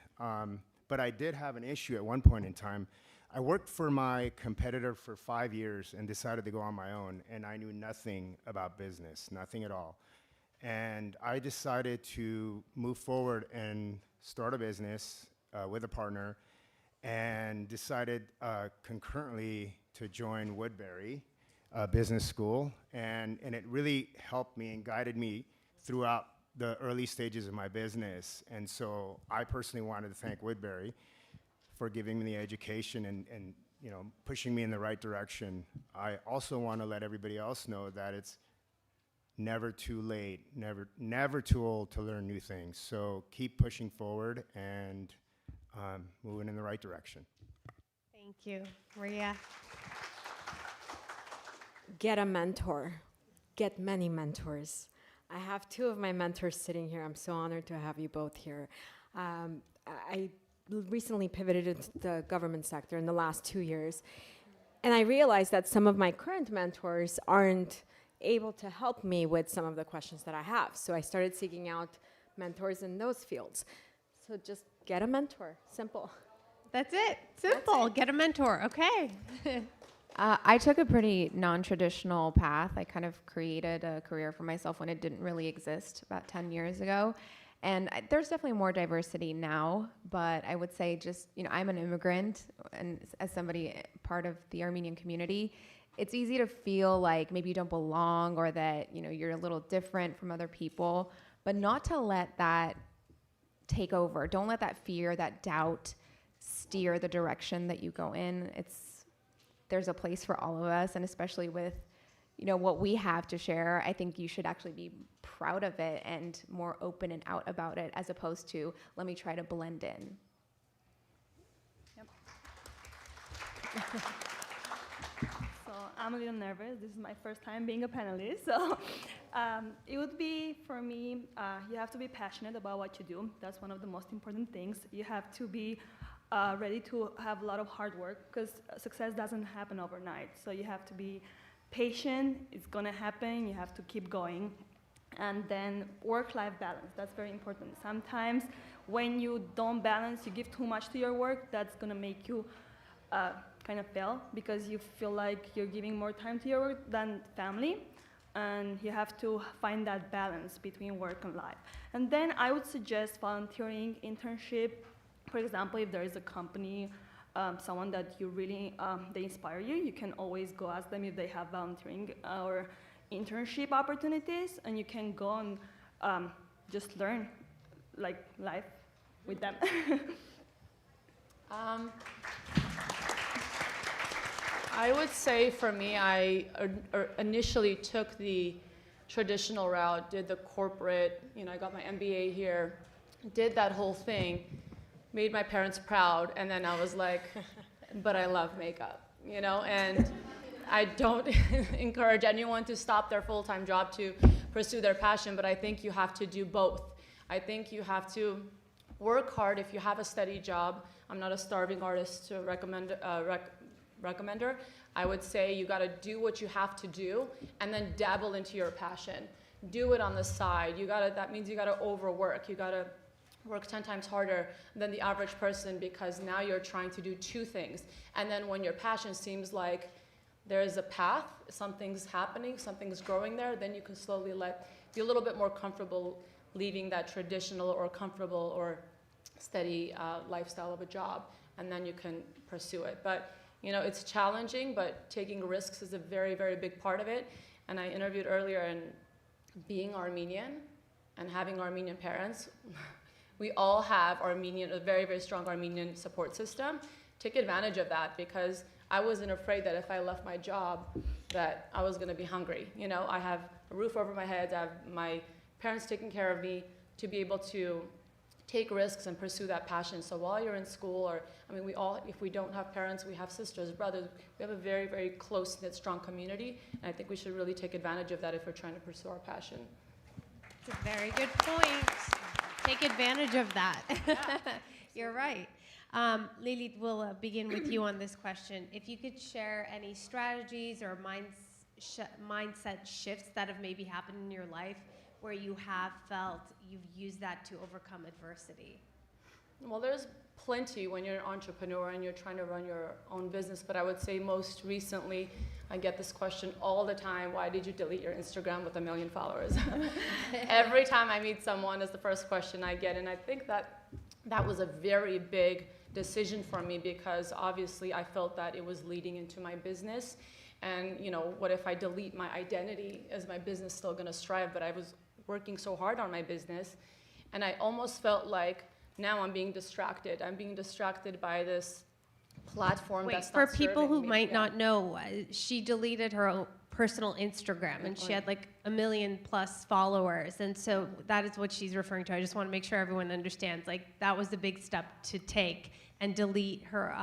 But I did have an issue at one point in time. I worked for my competitor for 5 years and decided to go on my own, and I knew nothing about business, nothing at all. And I decided to move forward and start a business with a partner, and decided concurrently to join Woodbury Business School. And it really helped me and guided me throughout the early stages of my business. And so I personally wanted to thank Woodbury for giving me the education and pushing me in the right direction. I also want to let everybody else know that it's never too late, never too old to learn new things. So keep pushing forward and moving in the right direction. Thank you. Mariya? Get a mentor. Get many mentors. I have two of my mentors sitting here. I'm so honored to have you both here. I recently pivoted into the government sector in the last 2 years, and I realized that some of my current mentors aren't able to help me with some of the questions that I have. So I started seeking out mentors in those fields. So just get a mentor, simple. That's it, simple, get a mentor, okay. I took a pretty non-traditional path. I kind of created a career for myself when it didn't really exist about 10 years ago. And there's definitely more diversity now, but I would say just, I'm an immigrant, and as somebody part of the Armenian community, it's easy to feel like maybe you don't belong, or that, you're a little different from other people, but not to let that take over. Don't let that fear, that doubt steer the direction that you go in. There's a place for all of us, and especially with what we have to share, I think you should actually be proud of it and more open and out about it, as opposed to let me try to blend in. Yep. So I'm a little nervous. This is my first time being a panelist. So it would be, for me, you have to be passionate about what you do. That's one of the most important things. You have to be ready to have a lot of hard work, because success doesn't happen overnight. So you have to be patient. It's going to happen. You have to keep going. And then work-life balance. That's very important. Sometimes when you don't balance, you give too much to your work, that's going to make you kind of fail, because you feel like you're giving more time to your work than family. And you have to find that balance between work and life. And then I would suggest volunteering, internship. For example, if there is a company, someone that you really, they inspire you, you can always go ask them if they have volunteering or internship opportunities, and you can go and just learn like life with them. I would say for me, I initially took the traditional route, did the corporate, I got my MBA here, did that whole thing, made my parents proud, and then I was like, but I love makeup, and I don't encourage anyone to stop their full-time job to pursue their passion, but I think you have to do both. I think you have to work hard if you have a steady job. I'm not a starving artist to recommender. I would say you gotta do what you have to do and then dabble into your passion. Do it on the side. That means you gotta overwork. You gotta work 10 times harder than the average person, because now you're trying to do two things. And then when your passion seems like there's a path, something's happening, something's growing there, then you can slowly be a little bit more comfortable leaving that traditional or comfortable or steady lifestyle of a job, and then you can pursue it. But it's challenging, but taking risks is a very, very big part of it. And I interviewed earlier, and being Armenian and having Armenian parents, we all have a very, very strong Armenian support system. Take advantage of that, because I wasn't afraid that if I left my job that I was gonna be hungry. I have a roof over my head, I have my parents taking care of me, to be able to take risks and pursue that passion. So while you're in school, we all, if we don't have parents, we have sisters, brothers, we have a very, very close-knit, strong community, and I think we should really take advantage of that if we're trying to pursue our passion. That's a very good point. Take advantage of that. Yeah. You're right. Lily, we'll begin with you on this question. If you could share any strategies or mindset shifts that have maybe happened in your life where you have felt you've used that to overcome adversity. Well, there's plenty when you're an entrepreneur and you're trying to run your own business, but I would say most recently, I get this question all the time: why did you delete your Instagram with 1 million followers? Every time I meet someone, is the first question I get, and I think that was a very big decision for me, because obviously I felt that it was leading into my business, and what if I delete my identity? Is my business still going to strive? But I was working so hard on my business, and I almost felt like now I'm being distracted. I'm being distracted by this platform that's not for people who me. might not know, she deleted her personal Instagram, and she had like 1 million plus followers, and so that is what she's referring to. I just want to make sure everyone understands, that was the big step to take, and delete her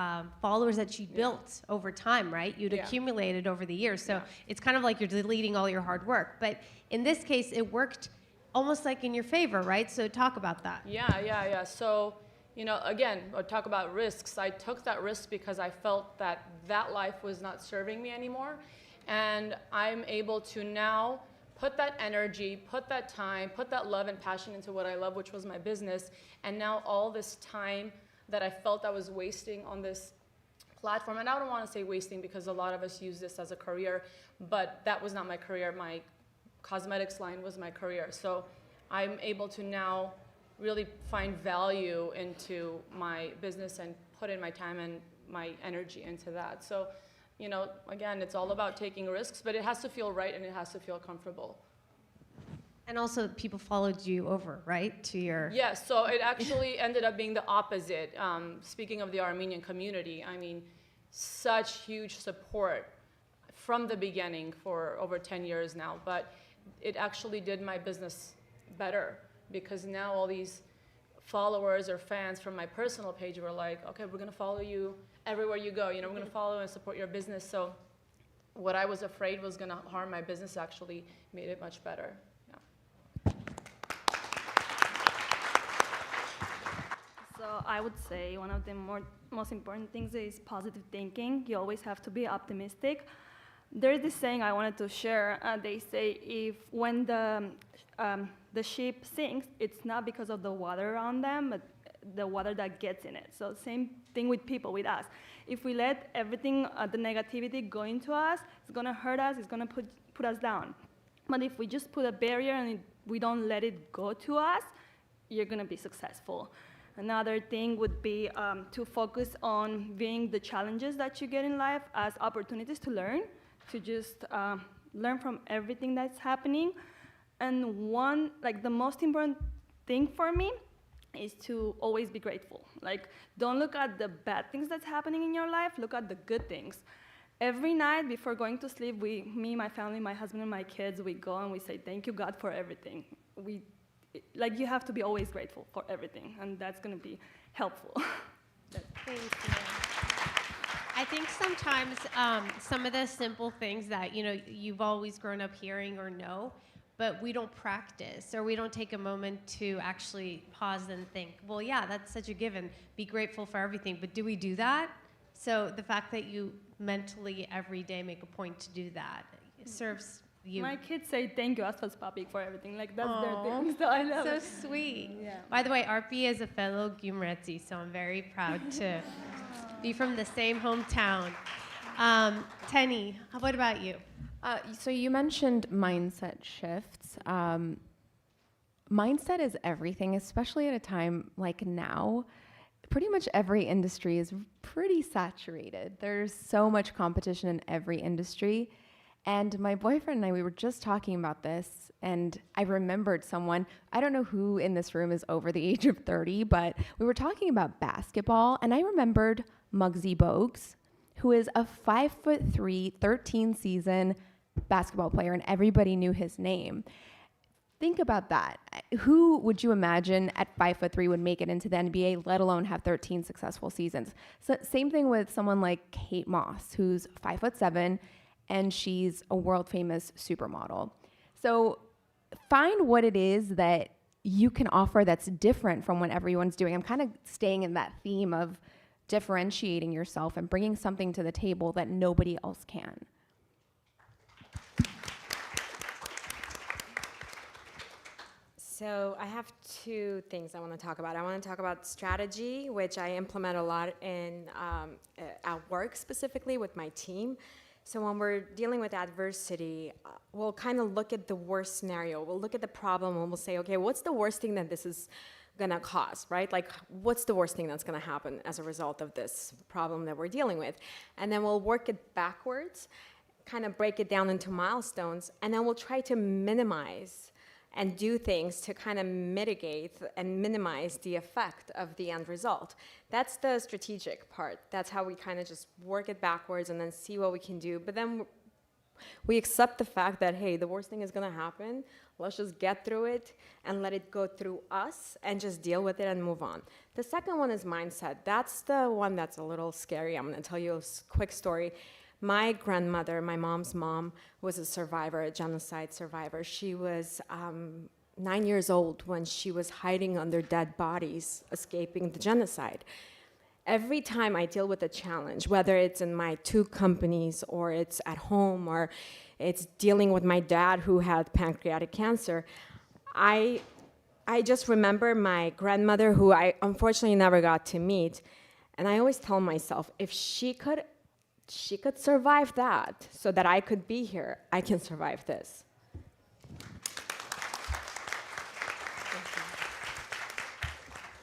followers that she built over time, right? You'd accumulated over the years, so it's kind of like you're deleting all your hard work. But in this case, it worked almost like in your favor, right? So talk about that. Yeah. So, again, I'll talk about risks. I took that risk because I felt that life was not serving me anymore. And I'm able to now put that energy, put that time, put that love and passion into what I love, which was my business. And now all this time that I felt I was wasting on this platform, and I don't want to say wasting because a lot of us use this as a career, but that was not my career. My cosmetics line was my career. So I'm able to now really find value into my business and put in my time and my energy into that. So, again, it's all about taking risks, but it has to feel right and it has to feel comfortable. And also, people followed you over, right, to your... Yes, so it actually ended up being the opposite. Speaking of the Armenian community, such huge support from the beginning for over 10 years now, but it actually did my business better, because now all these followers or fans from my personal page were like, okay, we're gonna follow you everywhere you go. You know, we're going to follow and support your business. So what I was afraid was going to harm my business actually made it much better. Yeah. So I would say one of the most important things is positive thinking. You always have to be optimistic. There's this saying I wanted to share. They say when the ship sinks, it's not because of the water around them, but the water that gets in it. So same thing with people, with us. If we let everything, the negativity go into us, it's gonna hurt us, it's gonna put us down. But if we just put a barrier and we don't let it go to us, you're gonna be successful. Another thing would be to focus on viewing the challenges that you get in life as opportunities to learn, to just learn from everything that's happening. And the most important thing for me is to always be grateful. Like, don't look at the bad things that's happening in your life, look at the good things. Every night before going to sleep, me, my family, my husband, and my kids, we go and we say, thank you, God, for everything. You have to be always grateful for everything, and that's gonna be helpful. Thank you. I think sometimes some of the simple things that you've always grown up hearing or know, but we don't practice, or we don't take a moment to actually pause and think, well, yeah, that's such a given. Be grateful for everything, but do we do that? So the fact that you mentally every day make a point to do that serves you. My kids say thank you, Asfalt's Papi, for everything. Like, that's their thing, so I love it. So sweet. Yeah. By the way, Arpi is a fellow Gyumretzi, so I'm very proud to be from the same hometown. Tenny, what about you? So you mentioned mindset shifts. Mindset is everything, especially at a time like now. Pretty much every industry is pretty saturated. There's so much competition in every industry. And my boyfriend and I, we were just talking about this, and I remembered someone, I don't know who in this room is over the age of 30, but we were talking about basketball, and I remembered Muggsy Bogues, who is a 5'3", 13-season basketball player, and everybody knew his name. Think about that. Who would you imagine at 5'3" would make it into the NBA, let alone have 13 successful seasons? So same thing with someone like Kate Moss, who's 5'7", and she's a world-famous supermodel. So find what it is that you can offer that's different from what everyone's doing. I'm kind of staying in that theme of differentiating yourself and bringing something to the table that nobody else can. So I have two things I want to talk about. I want to talk about strategy, which I implement a lot in at work, specifically with my team. So when we're dealing with adversity, we'll kind of look at the worst scenario. We'll look at the problem and we'll say, okay, what's the worst thing that this is gonna cause, right? Like, what's the worst thing that's gonna happen as a result of this problem that we're dealing with? And then we'll work it backwards, kind of break it down into milestones, and then we'll try to minimize and do things to kind of mitigate and minimize the effect of the end result. That's the strategic part. That's how we kind of just work it backwards and then see what we can do. But then we accept the fact that, hey, the worst thing is gonna happen. Let's just get through it and let it go through us and just deal with it and move on. The second one is mindset. That's the one that's a little scary. I'm gonna tell you a quick story. My grandmother, my mom's mom, was a survivor, a genocide survivor. She was 9 years old when she was hiding under dead bodies, escaping the genocide. Every time I deal with a challenge, whether it's in my 2 companies or it's at home or it's dealing with my dad who had pancreatic cancer, I just remember my grandmother, who I unfortunately never got to meet, and I always tell myself, if she could survive that so that I could be here, I can survive this.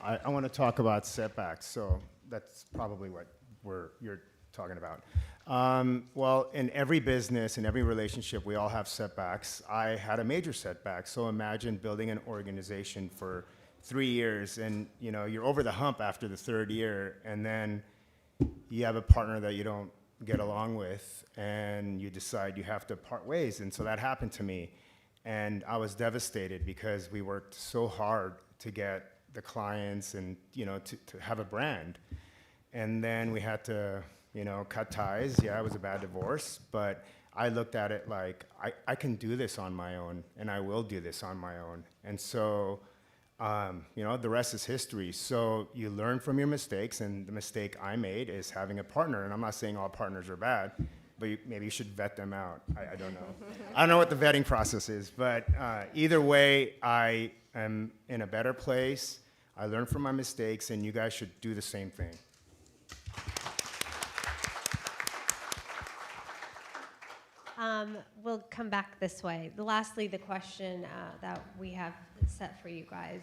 I want to talk about setbacks, so that's probably what you're talking about. Well, in every business, in every relationship, we all have setbacks. I had a major setback, so imagine building an organization for 3 years, and you're over the hump after the 3rd year, and then you have a partner that you don't get along with, and you decide you have to part ways, and so that happened to me. And I was devastated because we worked so hard to get the clients and to have a brand. and then we had to, cut ties. Yeah, it was a bad divorce, but I looked at it like, I can do this on my own, and I will do this on my own. And so, the rest is history. So you learn from your mistakes, and the mistake I made is having a partner. And I'm not saying all partners are bad, but maybe you should vet them out. I don't know. I don't know what the vetting process is, but either way, I am in a better place. I learned from my mistakes, and you guys should do the same thing. We'll come back this way. Lastly, the question that we have set for you guys.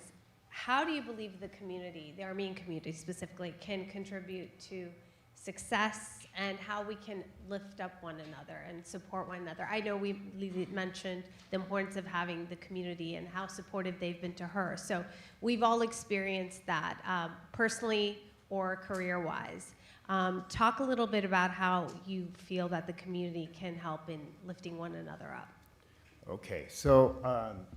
How do you believe the community, the Armenian community specifically, can contribute to success, and how we can lift up one another and support one another? I know we mentioned the importance of having the community and how supportive they've been to her. So we've all experienced that personally or career-wise. Talk a little bit about how you feel that the community can help in lifting one another up. Okay, so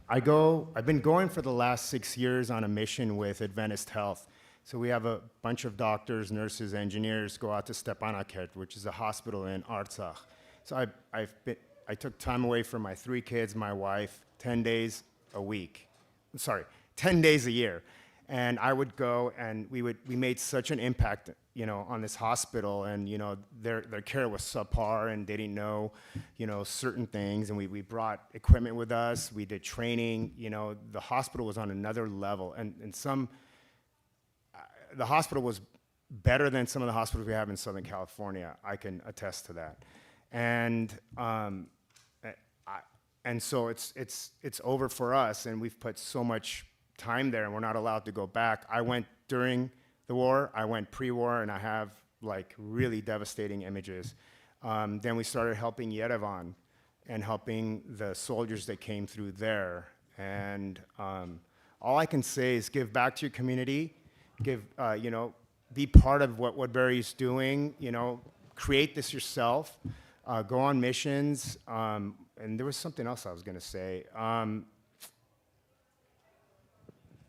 I've been going for the last 6 years on a mission with Adventist Health. So we have a bunch of doctors, nurses, engineers go out to Stepanakert, which is a hospital in Artsakh. So I took time away from my 3 kids, my wife, 10 days a week. 10 days a year. And I would go, and we made such an impact, on this hospital, and their care was subpar, and they didn't know, certain things, and we brought equipment with us, we did training, the hospital was on another level, and the hospital was better than some of the hospitals we have in Southern California. I can attest to that, and so it's over for us, and we've put so much time there, and we're not allowed to go back. I went during the war, I went pre-war, and I have really devastating images. Then we started helping Yerevan and helping the soldiers that came through there. And all I can say is give back to your community, be part of what Woodbury is doing, create this yourself, go on missions. And there was something else I was gonna say.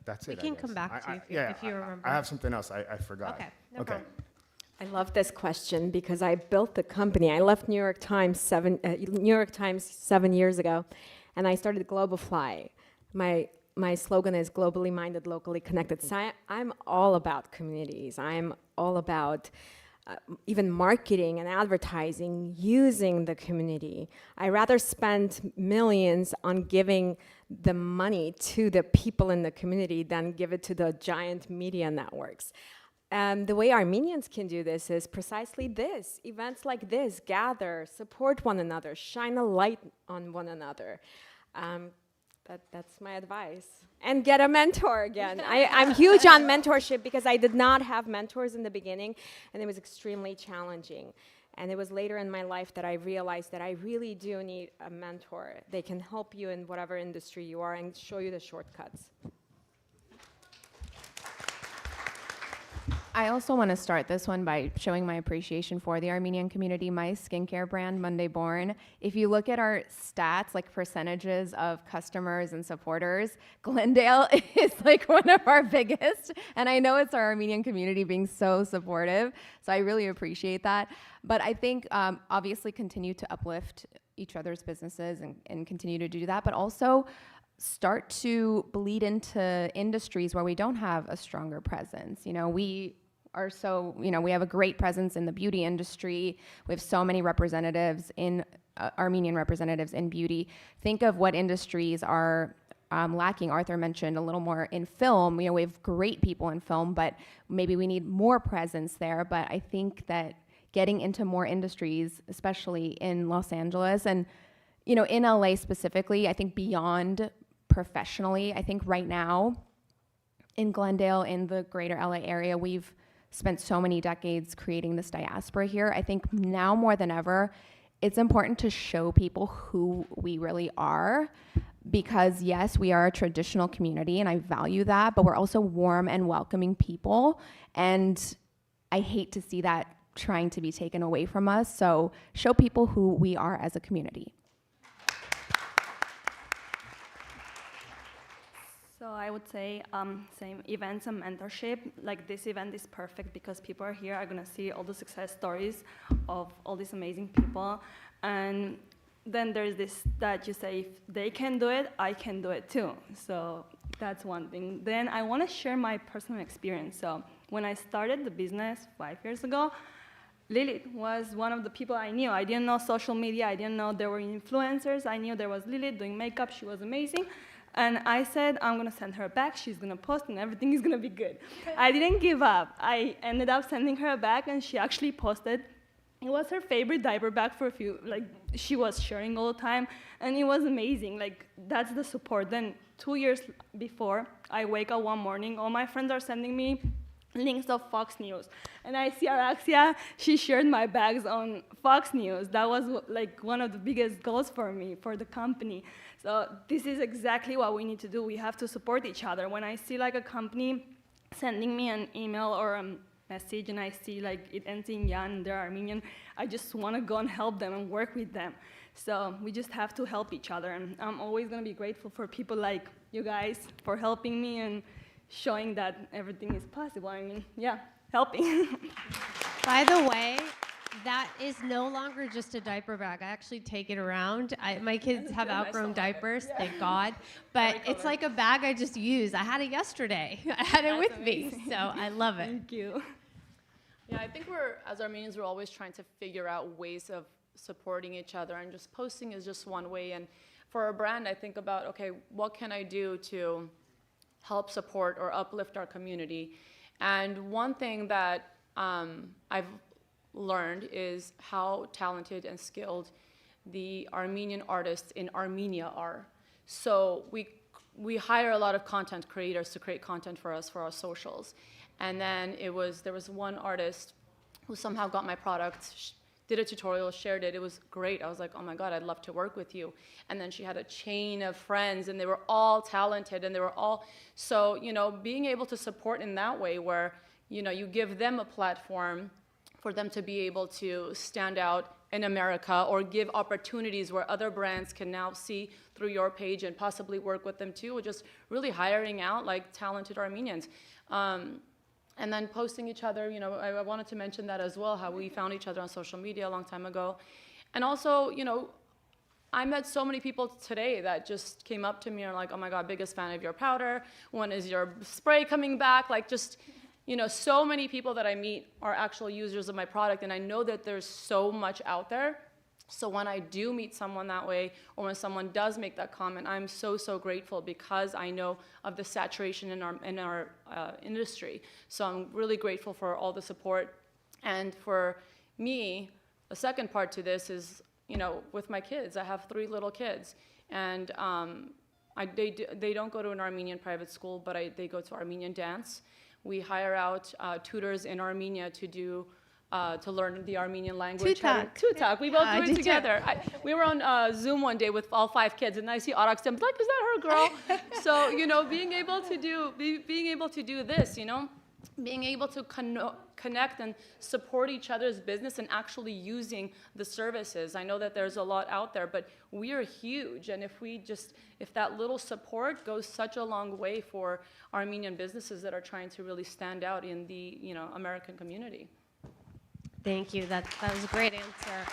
That's it. We can come back to you if you remember. I have something else. I forgot. Okay, no problem. I love this question because I built the company. I left New York Times 7 years ago, and I started Globafly. My slogan is globally minded, locally connected. So I'm all about communities. I'm all about even marketing and advertising using the community. I rather spend millions on giving the money to the people in the community than give it to the giant media networks. The way Armenians can do this is precisely this. Events like this, gather, support one another, shine a light on one another. That's my advice. And get a mentor again. I'm huge on mentorship because I did not have mentors in the beginning, and it was extremely challenging. And it was later in my life that I realized that I really do need a mentor. They can help you in whatever industry you are and show you the shortcuts. I also want to start this one by showing my appreciation for the Armenian community, my skincare brand, Monday Born. If you look at our stats, like percentages of customers and supporters, Glendale is one of our biggest. And I know it's our Armenian community being so supportive. So I really appreciate that. But I think obviously continue to uplift each other's businesses and continue to do that, but also start to bleed into industries where we don't have a stronger presence. We have a great presence in the beauty industry. We have so many representatives Armenian representatives in beauty. Think of what industries are lacking. Arthur mentioned a little more in film. We have great people in film, but maybe we need more presence there. But I think that getting into more industries, especially in Los Angeles and in LA specifically, I think beyond professionally, I think right now in Glendale, in the greater LA area, we've spent so many decades creating this diaspora here. I think now more than ever, it's important to show people who we really are, because yes, we are a traditional community and I value that, but we're also warm and welcoming people. And I hate to see that trying to be taken away from us. So show people who we are as a community. So So I would say same events and mentorship. Like this event is perfect because people are here, are gonna see all the success stories of all these amazing people. And then there's this that you say, if they can do it, I can do it too. So that's one thing. Then I wanna share my personal experience. So when I started the business 5 years ago, Lilith was one of the people I knew. I didn't know social media, I didn't know there were influencers. I knew there was Lilith doing makeup, she was amazing. And I said, I'm gonna send her back, she's gonna post, and everything is gonna be good. I didn't give up. I ended up sending her back, and she actually posted. It was her favorite diaper bag for a few, like, she was sharing all the time, and it was amazing. Like, that's the support. Then 2 years before, I wake up one morning, all my friends are sending me links of Fox News. And I see Araksya, she shared my bags on Fox News. That was like one of the biggest goals for me, for the company. So this is exactly what we need to do. We have to support each other. When I see like a company sending me an email or a message and I see like it ends in Yan and they're Armenian, I just want to go and help them and work with them. So we just have to help each other. And I'm always going to be grateful for people like you guys for helping me and showing that everything is possible. I mean, yeah, helping. By the way, that is no longer just a diaper bag. I actually take it around. My kids have outgrown diapers, thank God. But it's like a bag I just use. I had it yesterday. I had it with me, so I love it. Thank you. Yeah, I think as Armenians, we're always trying to figure out ways of supporting each other, and just posting is just one way. And for a brand, I think about, okay, what can I do to help support or uplift our community? And one thing that I've learned is how talented and skilled the Armenian artists in Armenia are. So we hire a lot of content creators to create content for us for our socials. And then there was one artist who somehow got my product, did a tutorial, shared it. It was great. I was like, oh my God, I'd love to work with you. And then she had a chain of friends, and they were all talented, and they were all, so, being able to support in that way where, you give them a platform for them to be able to stand out in America, or give opportunities where other brands can now see through your page and possibly work with them too, or just really hiring out like talented Armenians. And then posting each other, I wanted to mention that as well, how we found each other on social media a long time ago. And also, I met so many people today that just came up to me and are like, oh my God, biggest fan of your powder. When is your spray coming back? Like just, so many people that I meet are actual users of my product, and I know that there's so much out there. So when I do meet someone that way, or when someone does make that comment, I'm so, so grateful, because I know of the saturation in our industry. So I'm really grateful for all the support. And for me, the second part to this is, with my kids. I have 3 little kids, and they don't go to an Armenian private school, but they go to Armenian dance. We hire out tutors in Armenia to learn the Armenian language. Tutak. We both do it together. We were on Zoom one day with all 5 kids, and I see Araksya. I'm like, is that her girl? So, being able to do this, being able to connect and support each other's business and actually using the services. I know that there's a lot out there, but we are huge, and if that little support goes such a long way for Armenian businesses that are trying to really stand out in the American community. Thank you. That was a great answer.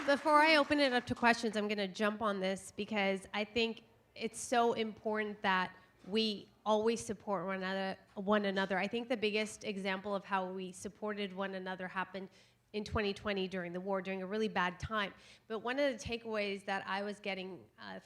Before I open it up to questions, I'm going to jump on this because I think it's so important that we always support one another. I think the biggest example of how we supported one another happened in 2020 during the war, during a really bad time. But one of the takeaways that I was getting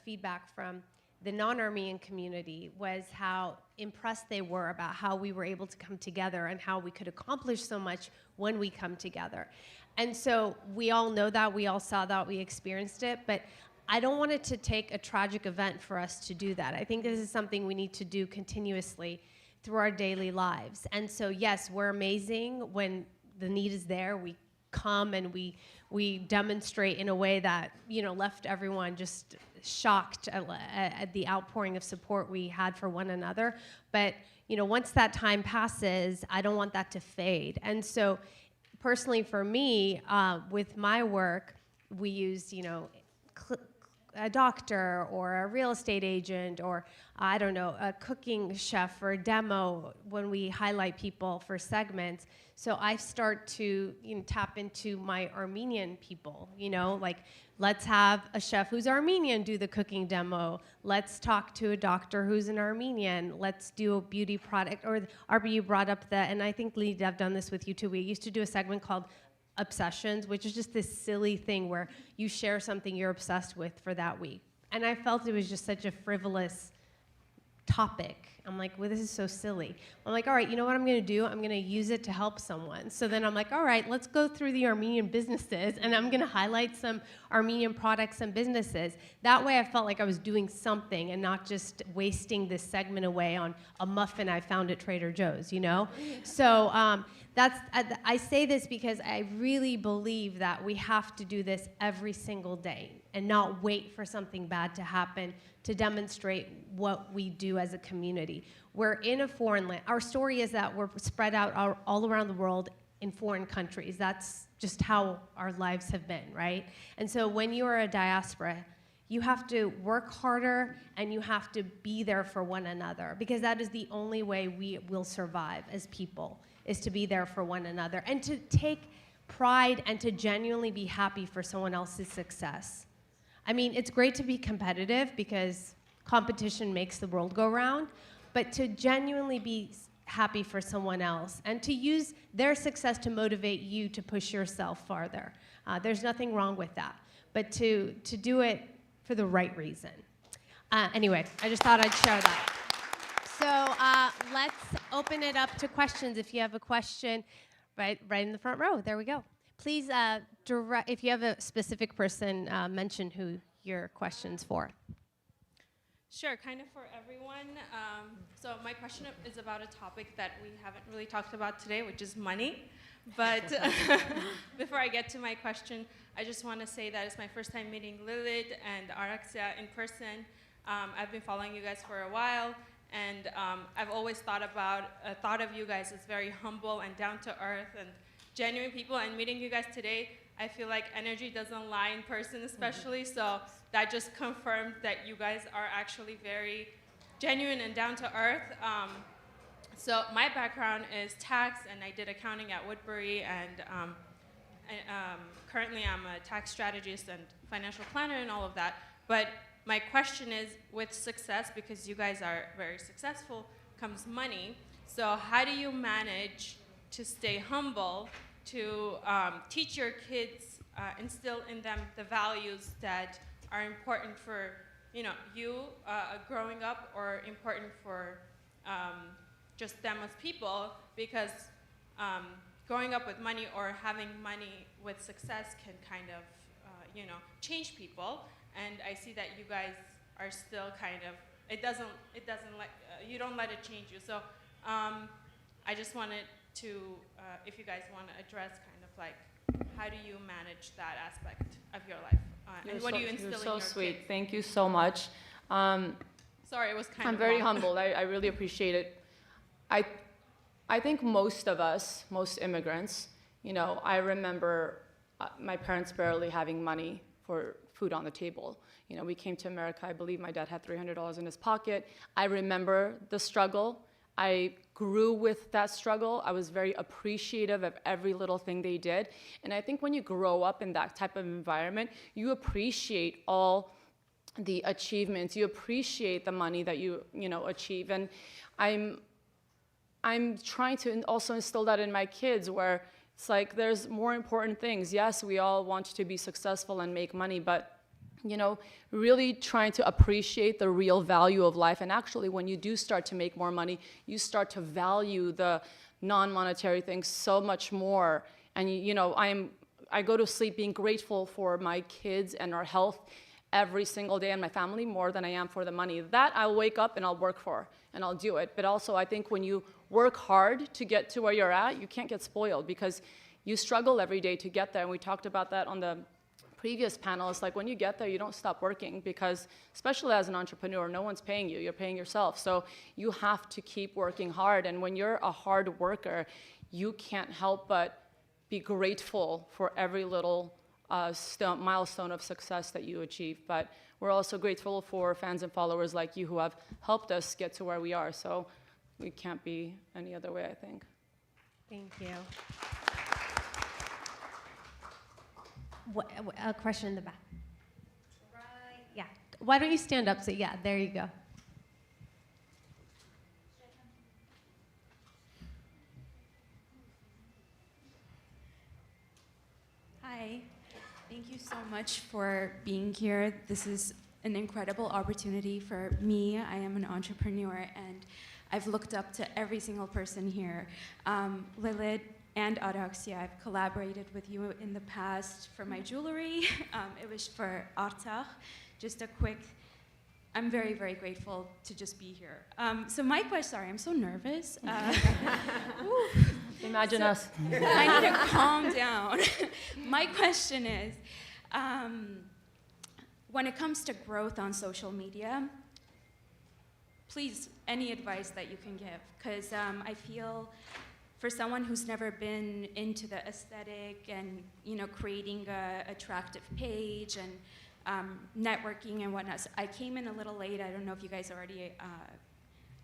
feedback from the non-Armenian community was how impressed they were about how we were able to come together and how we could accomplish so much when we come together. And so we all know that, we all saw that, we experienced it, but I don't want it to take a tragic event for us to do that. I think this is something we need to do continuously through our daily lives. And so yes, we're amazing when the need is there. We come and we demonstrate in a way that left everyone just shocked at the outpouring of support we had for one another. But once that time passes, I don't want that to fade. And so personally for me, with my work, we used a doctor or a real estate agent or, I don't know, a cooking chef or a demo when we highlight people for segments. So I start to tap into my Armenian people, like let's have a chef who's Armenian do the cooking demo. Let's talk to a doctor who's an Armenian. Let's do a beauty product, or you brought up and I think Lee, I've done this with you too. We used to do a segment called Obsessions, which is just this silly thing where you share something you're obsessed with for that week. And I felt it was just such a frivolous topic. I'm like, well, this is so silly. I'm like, all right, you know what I'm gonna do? I'm gonna use it to help someone. So then I'm like, all right, let's go through the Armenian businesses and I'm gonna highlight some Armenian products and businesses. That way I felt like I was doing something and not just wasting this segment away on a muffin I found at Trader Joe's, So I say this because I really believe that we have to do this every single day and not wait for something bad to happen to demonstrate what we do as a community. We're in a foreign land. Our story is that we're spread out all around the world in foreign countries. That's just how our lives have been, right? And so when you are a diaspora, you have to work harder and you have to be there for one another, because that is the only way we will survive as people, is to be there for one another and to take pride and to genuinely be happy for someone else's success. I mean, it's great to be competitive because competition makes the world go round, but to genuinely be happy for someone else and to use their success to motivate you to push yourself farther. There's nothing wrong with that, but to do it for the right reason. Anyway, I just thought I'd share that. So let's open it up to questions. If you have a question, right in the front row, there we go. Please, if you have a specific person, mention who your question's for. Sure, kind of for everyone. So my question is about a topic that we haven't really talked about today, which is money. But before I get to my question, I just want to say that it's my first time meeting Lilith and Araksya in person. I've been following you guys for a while, and I've always thought of you guys as very humble and down to earth and genuine people. And meeting you guys today, I feel like energy doesn't lie in person, especially. So that just confirmed that you guys are actually very genuine and down to earth. So my background is tax, and I did accounting at Woodbury, and currently I'm a tax strategist and financial planner and all of that. But my question is, with success, because you guys are very successful, comes money. So how do you manage to stay humble, to teach your kids, instill in them the values that are important for you growing up, or important for just them as people? Because growing up with money or having money with success can kind of change people. And I see that you guys are still kind of, you don't let it change you. So I just wanted to, if you guys want to address kind of like, how do you manage that aspect of your life? And what do you instill in your kids? You're so sweet. Thank you so much. Sorry, it was kind of I'm very long. humbled. I really appreciate it. I think most of us, most immigrants, I remember my parents barely having money for food on the table. We came to America, I believe my dad had $300 in his pocket. I remember the struggle. I grew with that struggle. I was very appreciative of every little thing they did. And I think when you grow up in that type of environment, you appreciate all the achievements. You appreciate the money that you achieve. And I'm trying to also instill that in my kids, where it's like there's more important things. Yes, we all want to be successful and make money, but really trying to appreciate the real value of life. And actually, when you do start to make more money, you start to value the non-monetary things so much more. And I go to sleep being grateful for my kids and our health every single day, and my family, more than I am for the money. That I'll wake up and I'll work for, and I'll do it. But also, I think when you work hard to get to where you're at, you can't get spoiled, because you struggle every day to get there. And we talked about that on the previous panel. It's like when you get there, you don't stop working, because especially as an entrepreneur, no one's paying you, you're paying yourself. So you have to keep working hard. And when you're a hard worker, you can't help but be grateful for every little milestone of success that you achieve. But we're also grateful for fans and followers like you who have helped us get to where we are. So we can't be any other way, I think. Thank you. A question in the back. Right. Yeah. Why don't you stand up? So yeah, there you go. Hi. Thank you so much for being here. This is an incredible opportunity for me. I am an entrepreneur, and I've looked up to every single person here. Lilith and Araksya, I've collaborated with you in the past for my jewelry. It was for Artah. Just a quick, I'm very, very grateful to just be here. So my question, sorry, I'm so nervous. Imagine us. I need to calm down. My question is, when it comes to growth on social media, please, any advice that you can give, because I feel for someone who's never been into the aesthetic and creating a attractive page and networking and whatnot, so I came in a little late. I don't know if you guys already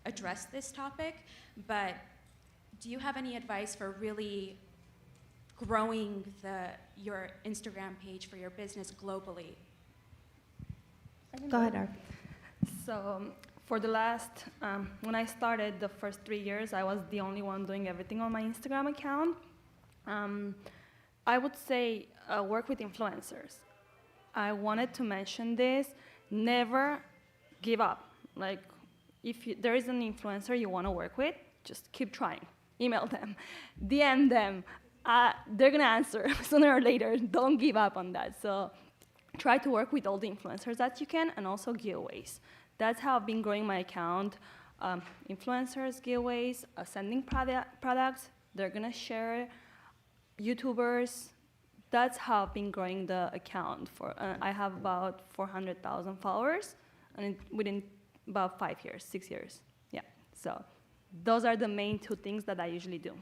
addressed this topic, but do you have any advice for really growing your Instagram page for your business globally? Go ahead, Ark. So for the last, when I started the first 3 years, I was the only one doing everything on my Instagram account. I would say work with influencers. I wanted to mention this, never give up. Like, if there is an influencer you want to work with, just keep trying. Email them, DM them. They're going to answer sooner or later. Don't give up on that. So try to work with all the influencers that you can, and also giveaways. That's how I've been growing my account. Influencers, giveaways, sending products. They're going to share. YouTubers. That's how I've been growing the account. I have about 400,000 followers, and within about 5 years, 6 years. Yeah, so those are the main two things that I usually do.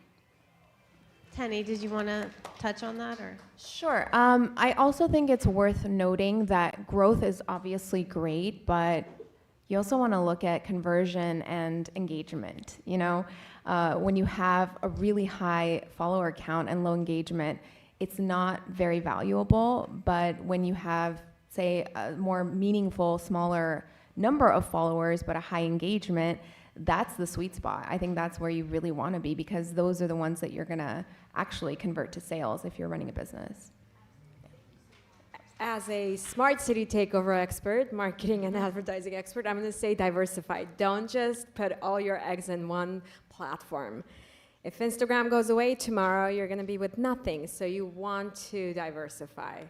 Tenny, did you want to touch on that, or? Sure. I also think it's worth noting that growth is obviously great, but you also want to look at conversion and engagement. When you have a really high follower count and low engagement, it's not very valuable. But when you have, say, a more meaningful, smaller number of followers, but a high engagement, that's the sweet spot. I think that's where you really want to be, because those are the ones that you're going to actually convert to sales if you're running a business. As a smart city takeover expert, marketing and advertising expert, I'm going to say diversify. Don't just put all your eggs in one platform. If Instagram goes away tomorrow, you're going to be with nothing. So you want to diversify.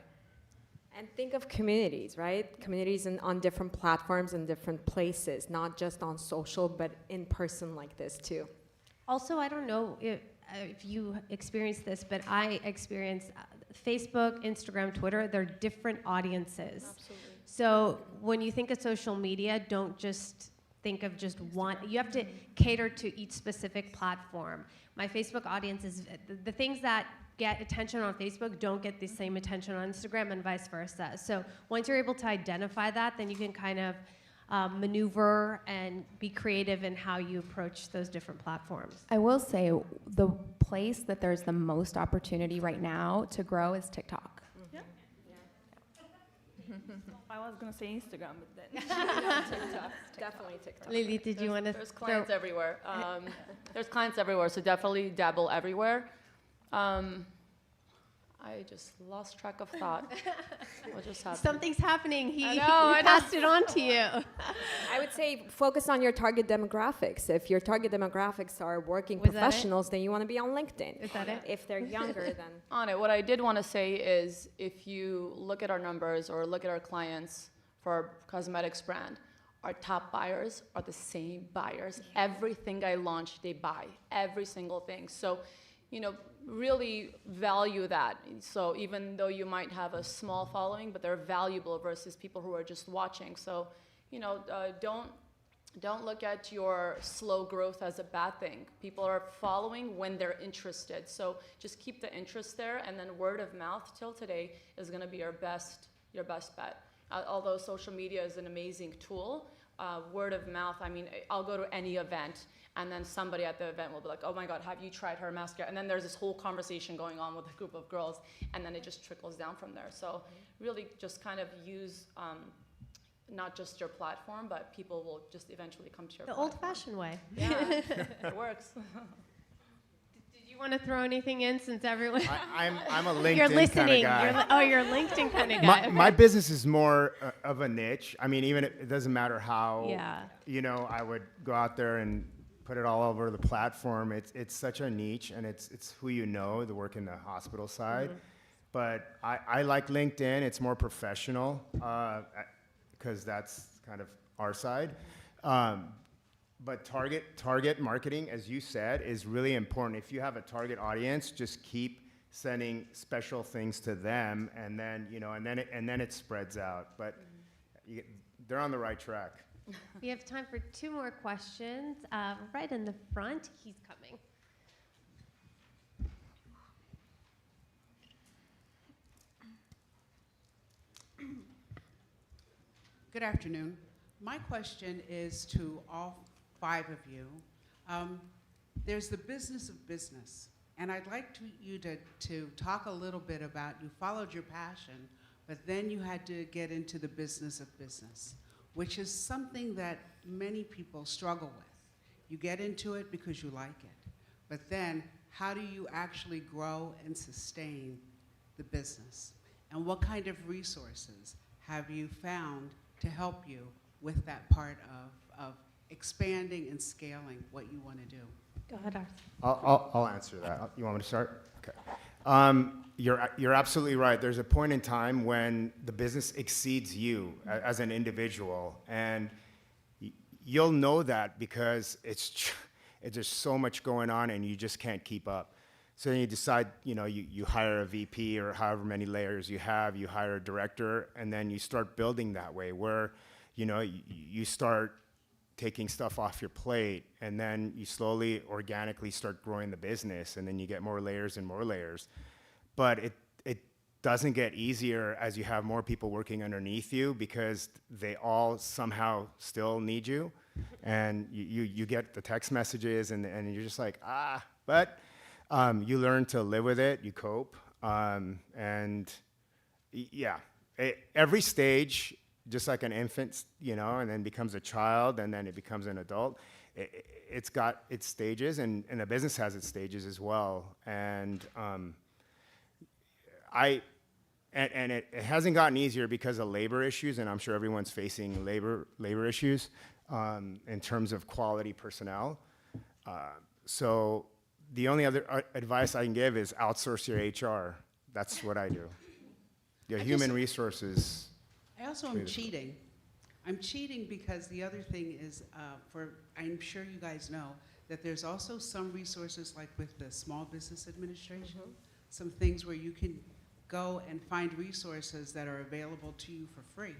And think of communities, right? Communities on different platforms and different places, not just on social, but in person like this too. Also, I don't know if you experienced this, but I experienced Facebook, Instagram, Twitter, they're different audiences. Absolutely. So when you think of social media, don't just think of just one. You have to cater to each specific platform. My Facebook audience is, the things that get attention on Facebook don't get the same attention on Instagram, and vice versa. So once you're able to identify that, then you can kind of maneuver and be creative in how you approach those different platforms. I will say the place that there's the most opportunity right now to grow is TikTok. Yeah. I was going to say Instagram, but then. TikTok. Definitely TikTok. Lily, did you want to? There's clients everywhere. There's clients everywhere, so definitely dabble everywhere. I just lost track of thought. What just happened? Something's happening. He I passed it on to you. I would say focus on your target demographics. If your target demographics are working Was that it? professionals, then you want to be on LinkedIn. Is that it? If they're younger, then. On it, what I did want to say is, if you look at our numbers or look at our clients for our cosmetics brand, our top buyers are the same buyers. Everything I launch, they buy. Every single thing. So, really value that. So even though you might have a small following, but they're valuable versus people who are just watching. So, don't Don't look at your slow growth as a bad thing. People are following when they're interested. So just keep the interest there, and then word of mouth till today is going to be your best bet. Although social media is an amazing tool, word of mouth, I mean, I'll go to any event, and then somebody at the event will be like, oh my God, have you tried her mascara? And then there's this whole conversation going on with a group of girls, and then it just trickles down from there. So really just kind of use not just your platform, but people will just eventually come to your The platform. old-fashioned way. Yeah, it works. Did you want to throw anything in since everyone? I'm a LinkedIn You're kind of listening. guy. You're LinkedIn kind of guy. My business is more of a niche. I mean, even it doesn't matter how, Yeah. you know, I would go out there and put it all over the platform. It's such a niche, and it's who you know, the work in the hospital side. But I like LinkedIn. It's more professional because that's kind of our side. But target marketing, as you said, is really important. If you have a target audience, just keep sending special things to them, and then and then it spreads out. But they're on the right track. We have time for 2 more questions. Right in the front, he's coming. Good afternoon. My question is to all 5 of you. There's the business of business, and I'd like you to talk a little bit about, you followed your passion, but then you had to get into the business of business, which is something that many people struggle with. You get into it because you like it, but then how do you actually grow and sustain the business? And what kind of resources have you found to help you with that part of expanding and scaling what you want to do? Go ahead, Arthur. I'll answer that. You want me to start? Okay. You're absolutely right. There's a point in time when the business exceeds you as an individual, and you'll know that because it's just so much going on, and you just can't keep up. So then you decide, you hire a VP or however many layers you have, you hire a director, and then you start building that way where, you start taking stuff off your plate, and then you slowly, organically start growing the business, and then you get more layers and more layers. But it doesn't get easier as you have more people working underneath you because they all somehow still need you, and you get the text messages, and you're just like, but you learn to live with it, you cope, and yeah, every stage, just like an infant, and then becomes a child, and then it becomes an adult. It's got its stages, and the business has its stages as well. And it hasn't gotten easier because of labor issues, and I'm sure everyone's facing labor issues in terms of quality personnel. So the only other advice I can give is outsource your HR. That's what I do. Your human resources. I also am cheating. I'm cheating because the other thing is, I'm sure you guys know, that there's also some resources like with the Small Business Administration, some things where you can go and find resources that are available to you for free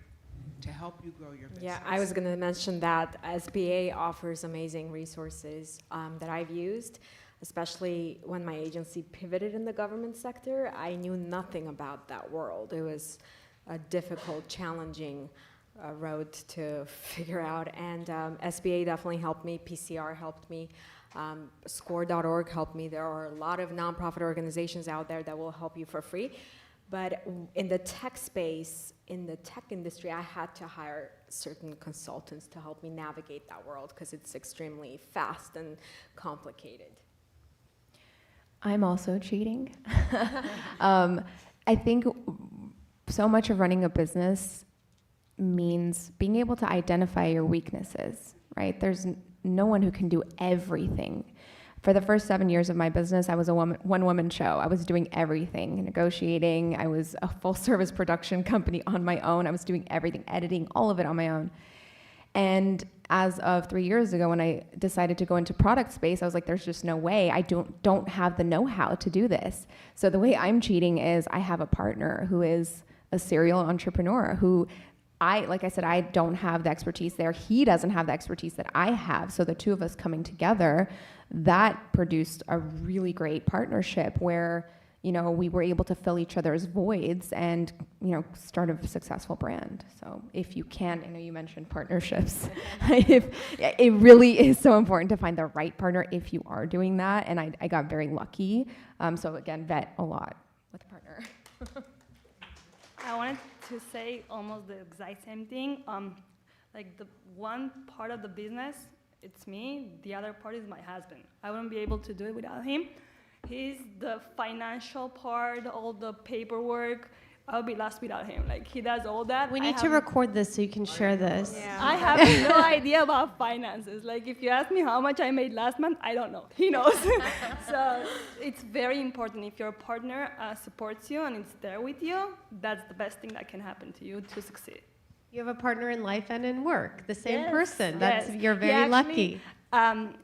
to help you grow your business. Yeah, I was going to mention that SBA offers amazing resources that I've used, especially when my agency pivoted in the government sector. I knew nothing about that world. It was a difficult, challenging road to figure out, and SBA definitely helped me. PCR helped me. Score.org helped me. There are a lot of nonprofit organizations out there that will help you for free. But in the tech space, in the tech industry, I had to hire certain consultants to help me navigate that world because it's extremely fast and complicated. I'm also cheating. I think so much of running a business means being able to identify your weaknesses, right? There's no one who can do everything. For the first 7 years of my business, I was a one-woman show. I was doing everything, negotiating. I was a full-service production company on my own. I was doing everything, editing, all of it on my own. And as of 3 years ago, when I decided to go into product space, I was like, there's just no way. I don't have the know-how to do this. So the way I'm cheating is I have a partner who is a serial entrepreneur who like I said, I don't have the expertise there. He doesn't have the expertise that I have. So the two of us coming together, that produced a really great partnership where, you know, we were able to fill each other's voids and, you know, start a successful brand. So if you can, I know you mentioned partnerships. It really is so important to find the right partner if you are doing that. And I got very lucky. So again, vet a lot with a partner. I wanted to say almost the exact same thing. Like the one part of the business, it's me. The other part is my husband. I wouldn't be able to do it without him. He's the financial part, all the paperwork. I'll be lost without him. Like, he does all that. We need to record this so you can share this. Yeah. I have no idea about finances. Like, if you ask me how much I made last month, I don't know. He knows. So it's very important. If your partner supports you and is there with you, that's the best thing that can happen to you to succeed. You have a partner in life and in work, the same Yes, person. yes. You're very lucky.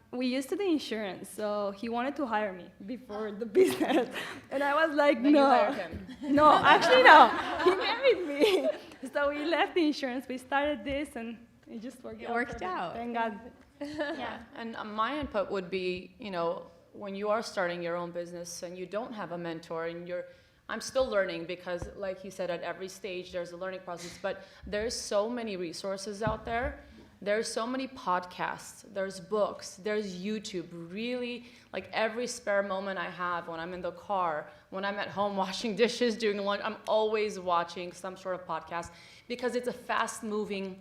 We used to do insurance, so he wanted to hire me before the business. And I was like, Then no. you hired him. No, actually, no. He married me. So we left the insurance. We started this, and it just worked out. It worked out. Thank God. Yeah, and my input would be, you know, when you are starting your own business and you don't have a mentor and I'm still learning because, like you said, at every stage there's a learning process, but there's so many resources out there. There's so many podcasts, there's books, there's YouTube. Really, like every spare moment I have when I'm in the car, when I'm at home washing dishes, doing lunch, I'm always watching some sort of podcast because it's a fast-moving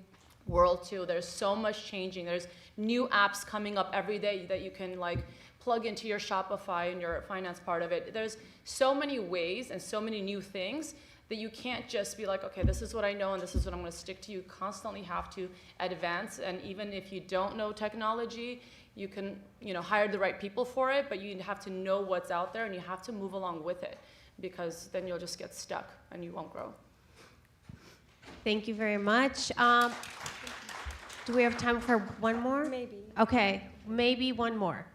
world too. There's so much changing. There's new apps coming up every day that you can like plug into your Shopify and your finance part of it. There's so many ways and so many new things that you can't just be like, okay, this is what I know and this is what I'm going to stick to. You constantly have to advance, and even if you don't know technology, you can, you know, hire the right people for it, but you have to know what's out there and you have to move along with it, because then you'll just get stuck and you won't grow. Thank you very much. Do we have time for one more? Maybe. Okay, maybe one more.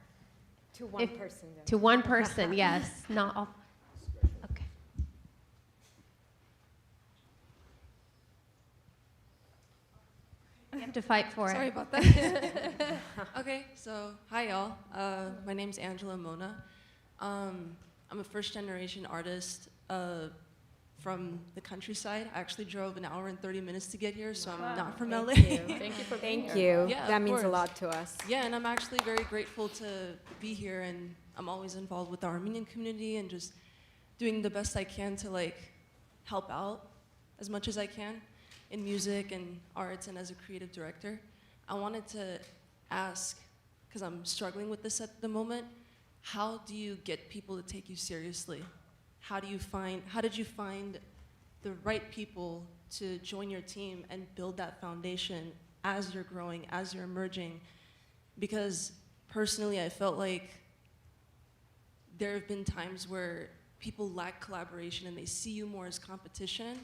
To one person, though. To one person, yes. Not all. Okay. You have to fight for it. Sorry about that. Okay, so hi y'all. My name's Angela Mona. I'm a first-generation artist from the countryside. I actually drove an hour and 30 minutes to get here, so I'm not from LA. Thank you. Thank you for being Thank here. you. Yeah, That of means a course. lot to us. Yeah, and I'm actually very grateful to be here, and I'm always involved with the Armenian community and just doing the best I can to like help out as much as I can in music and arts and as a creative director. I wanted to ask, because I'm struggling with this at the moment, how do you get people to take you seriously? How did you find the right people to join your team and build that foundation as you're growing, as you're emerging? Because personally, I felt like there have been times where people lack collaboration and they see you more as competition,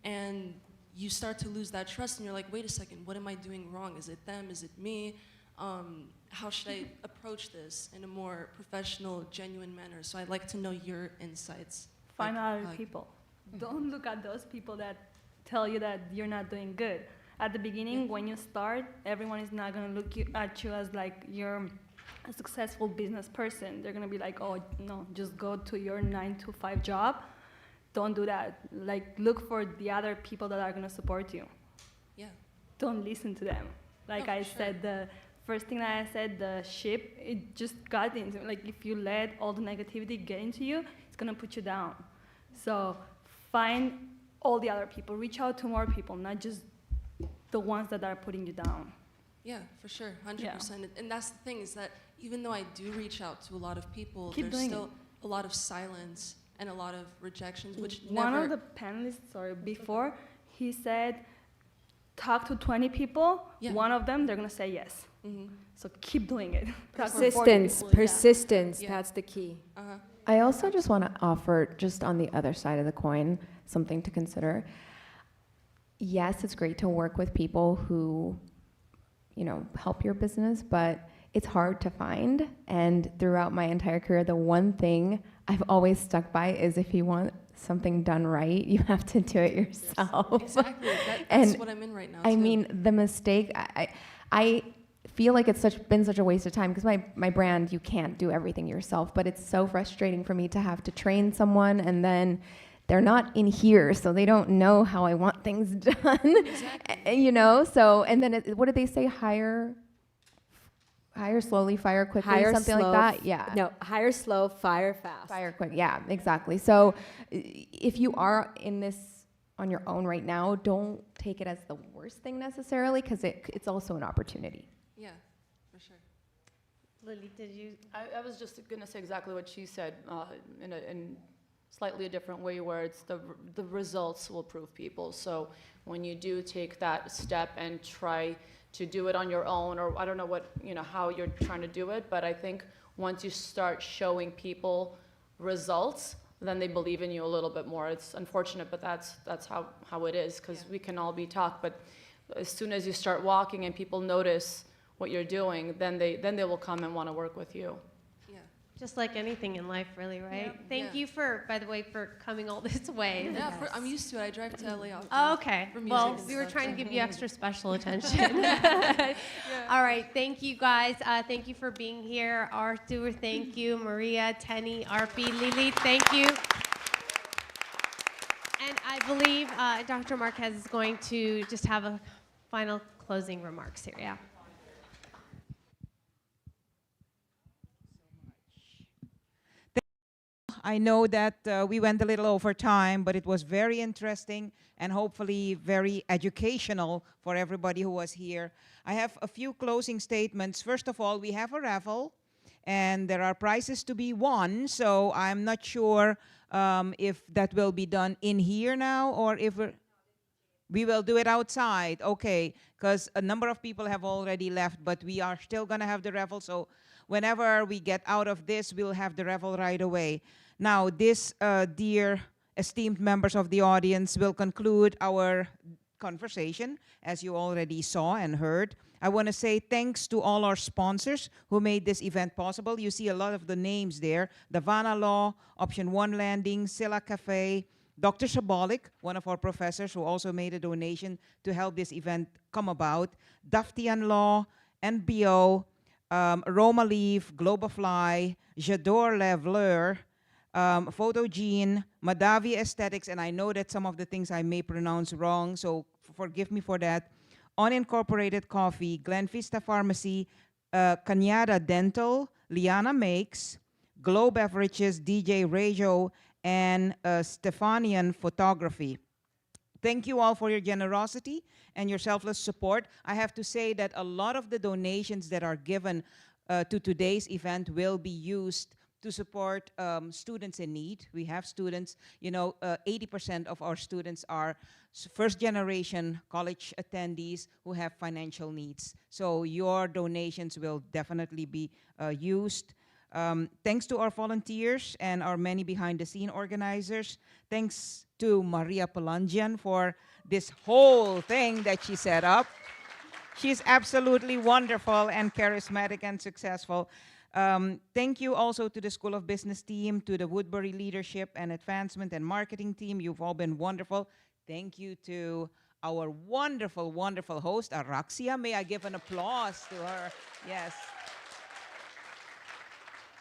and you start to lose that trust, and you're like, wait a second, what am I doing wrong? Is it them? Is it me? How should I approach this in a more professional, genuine manner? So I'd like to know your insights. Find Like, other people. Don't look at those people that tell you that you're not doing good. At the beginning, when you start, everyone is not going to look at you as like you're a successful business person. They're going to be like, oh, no, just go to your 9-to-5 job. Don't do that. Like, look for the other people that are going to support you. Yeah. Don't listen to them. Like I said, the first thing that I said, the ship, it just got into, like, if you let all the negativity get into you, it's going to put you down. So find all the other people. Reach out to more people, not just the ones that are putting you down. Yeah, for sure, 100%. Yeah. And that's the thing, is that even though I do reach out to a lot of people, Keep there's doing still a lot of silence and a lot of rejections, which One never... of the panelists, before, he said, talk to 20 people, one of them, they're going to say yes. Mhm. So keep doing it. Persistence, Yeah. that's the key. I also just want to offer, just on the other side of the coin, something to consider. Yes, it's great to work with people who, you know, help your business, but it's hard to find. And throughout my entire career, the one thing I've always stuck by is if you want something done right, you have to do it yourself. Exactly. That's And what I'm in right now. I too. mean, the mistake, I feel like it's been such a waste of time because my brand, you can't do everything yourself, but it's so frustrating for me to have to train someone and then they're not in here, so they don't know how I want things done. Exactly. You know, so, and then what did they say? Hire slowly, fire quickly, something like that? Yeah. No, hire slow, fire fast. Fire quick, yeah, exactly. So if you are in this on your own right now, don't take it as the worst thing necessarily, because it's also an opportunity. Yeah, for sure. Lily, did you? I was just going to say exactly what she said in slightly a different way, where it's the results will prove people. So when you do take that step and try to do it on your own, or I don't know what, how you're trying to do it, but I think once you start showing people results, then they believe in you a little bit more. It's unfortunate, but that's how it is, because we can all be taught, but as soon as you start walking and people notice what you're doing, then they will come and want to work with you. Just like anything in life, really, right? Yep. Thank you by the way, for coming all this way. Yeah, I'm used to it. I drive to LA often. Oh, okay. For music Well, and we were stuff, trying so. to give you extra special attention. All right, thank you guys. Thank you for being here. Arthur, thank you. Mariya, Tenny, Arpi, Lili, thank you. And I believe Dr. Marquez is going to just have a final closing remarks here. Yeah. I know that we went a little over time, but it was very interesting and hopefully very educational for everybody who was here. I have a few closing statements. First of all, we have a raffle, and there are prizes to be won, so I'm not sure if that will be done in here now or if we will do it outside. Okay, because a number of people have already left, but we are still going to have the raffle, so whenever we get out of this, we'll have the raffle right away. Now, this, dear esteemed members of the audience, will conclude our conversation, as you already saw and heard. I want to say thanks to all our sponsors who made this event possible. You see a lot of the names there. Davana Law, Option 1 Landing, Silla Cafe, Dr. Shabolik, one of our professors who also made a donation to help this event come about, Davtyan Law, enBio, Roma Leaf, Globafly, J'adore Leveleur, Photogene, Madavi Aesthetics, and I know that some of the things I may pronounce wrong, so forgive me for that. Unincorporated Coffee, Glen Vista Pharmacy, Cañada Dental, Liana Makes, Glow Beverages, DJ Radio, and Stefanian Photography. Thank you all for your generosity and your selfless support. I have to say that a lot of the donations that are given to today's event will be used to support students in need. We have students, 80% of our students are first-generation college attendees who have financial needs. So your donations will definitely be used. Thanks to our volunteers and our many behind-the-scene organizers. Thanks to Mariya Palanjian for this whole thing that she set up. She's absolutely wonderful and charismatic and successful. Thank you also to the School of Business team, to the Woodbury leadership and advancement and marketing team. You've all been wonderful. Thank you to our wonderful, wonderful host, Araksya. May I give an applause to her? Yes.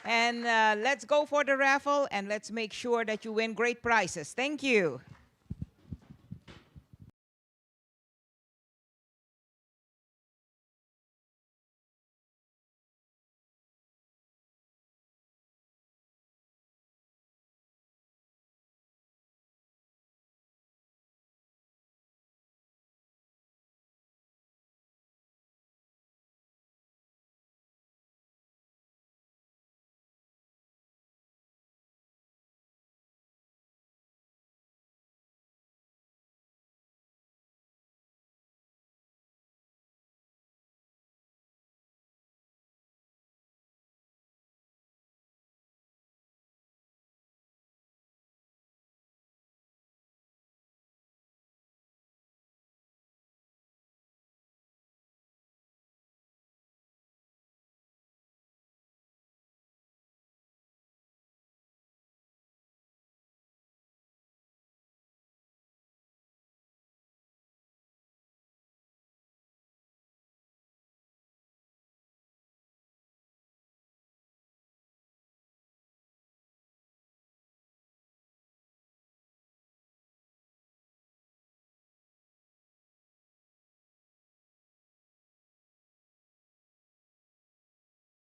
And let's go for the raffle, and let's make sure that you win great prizes. Thank you.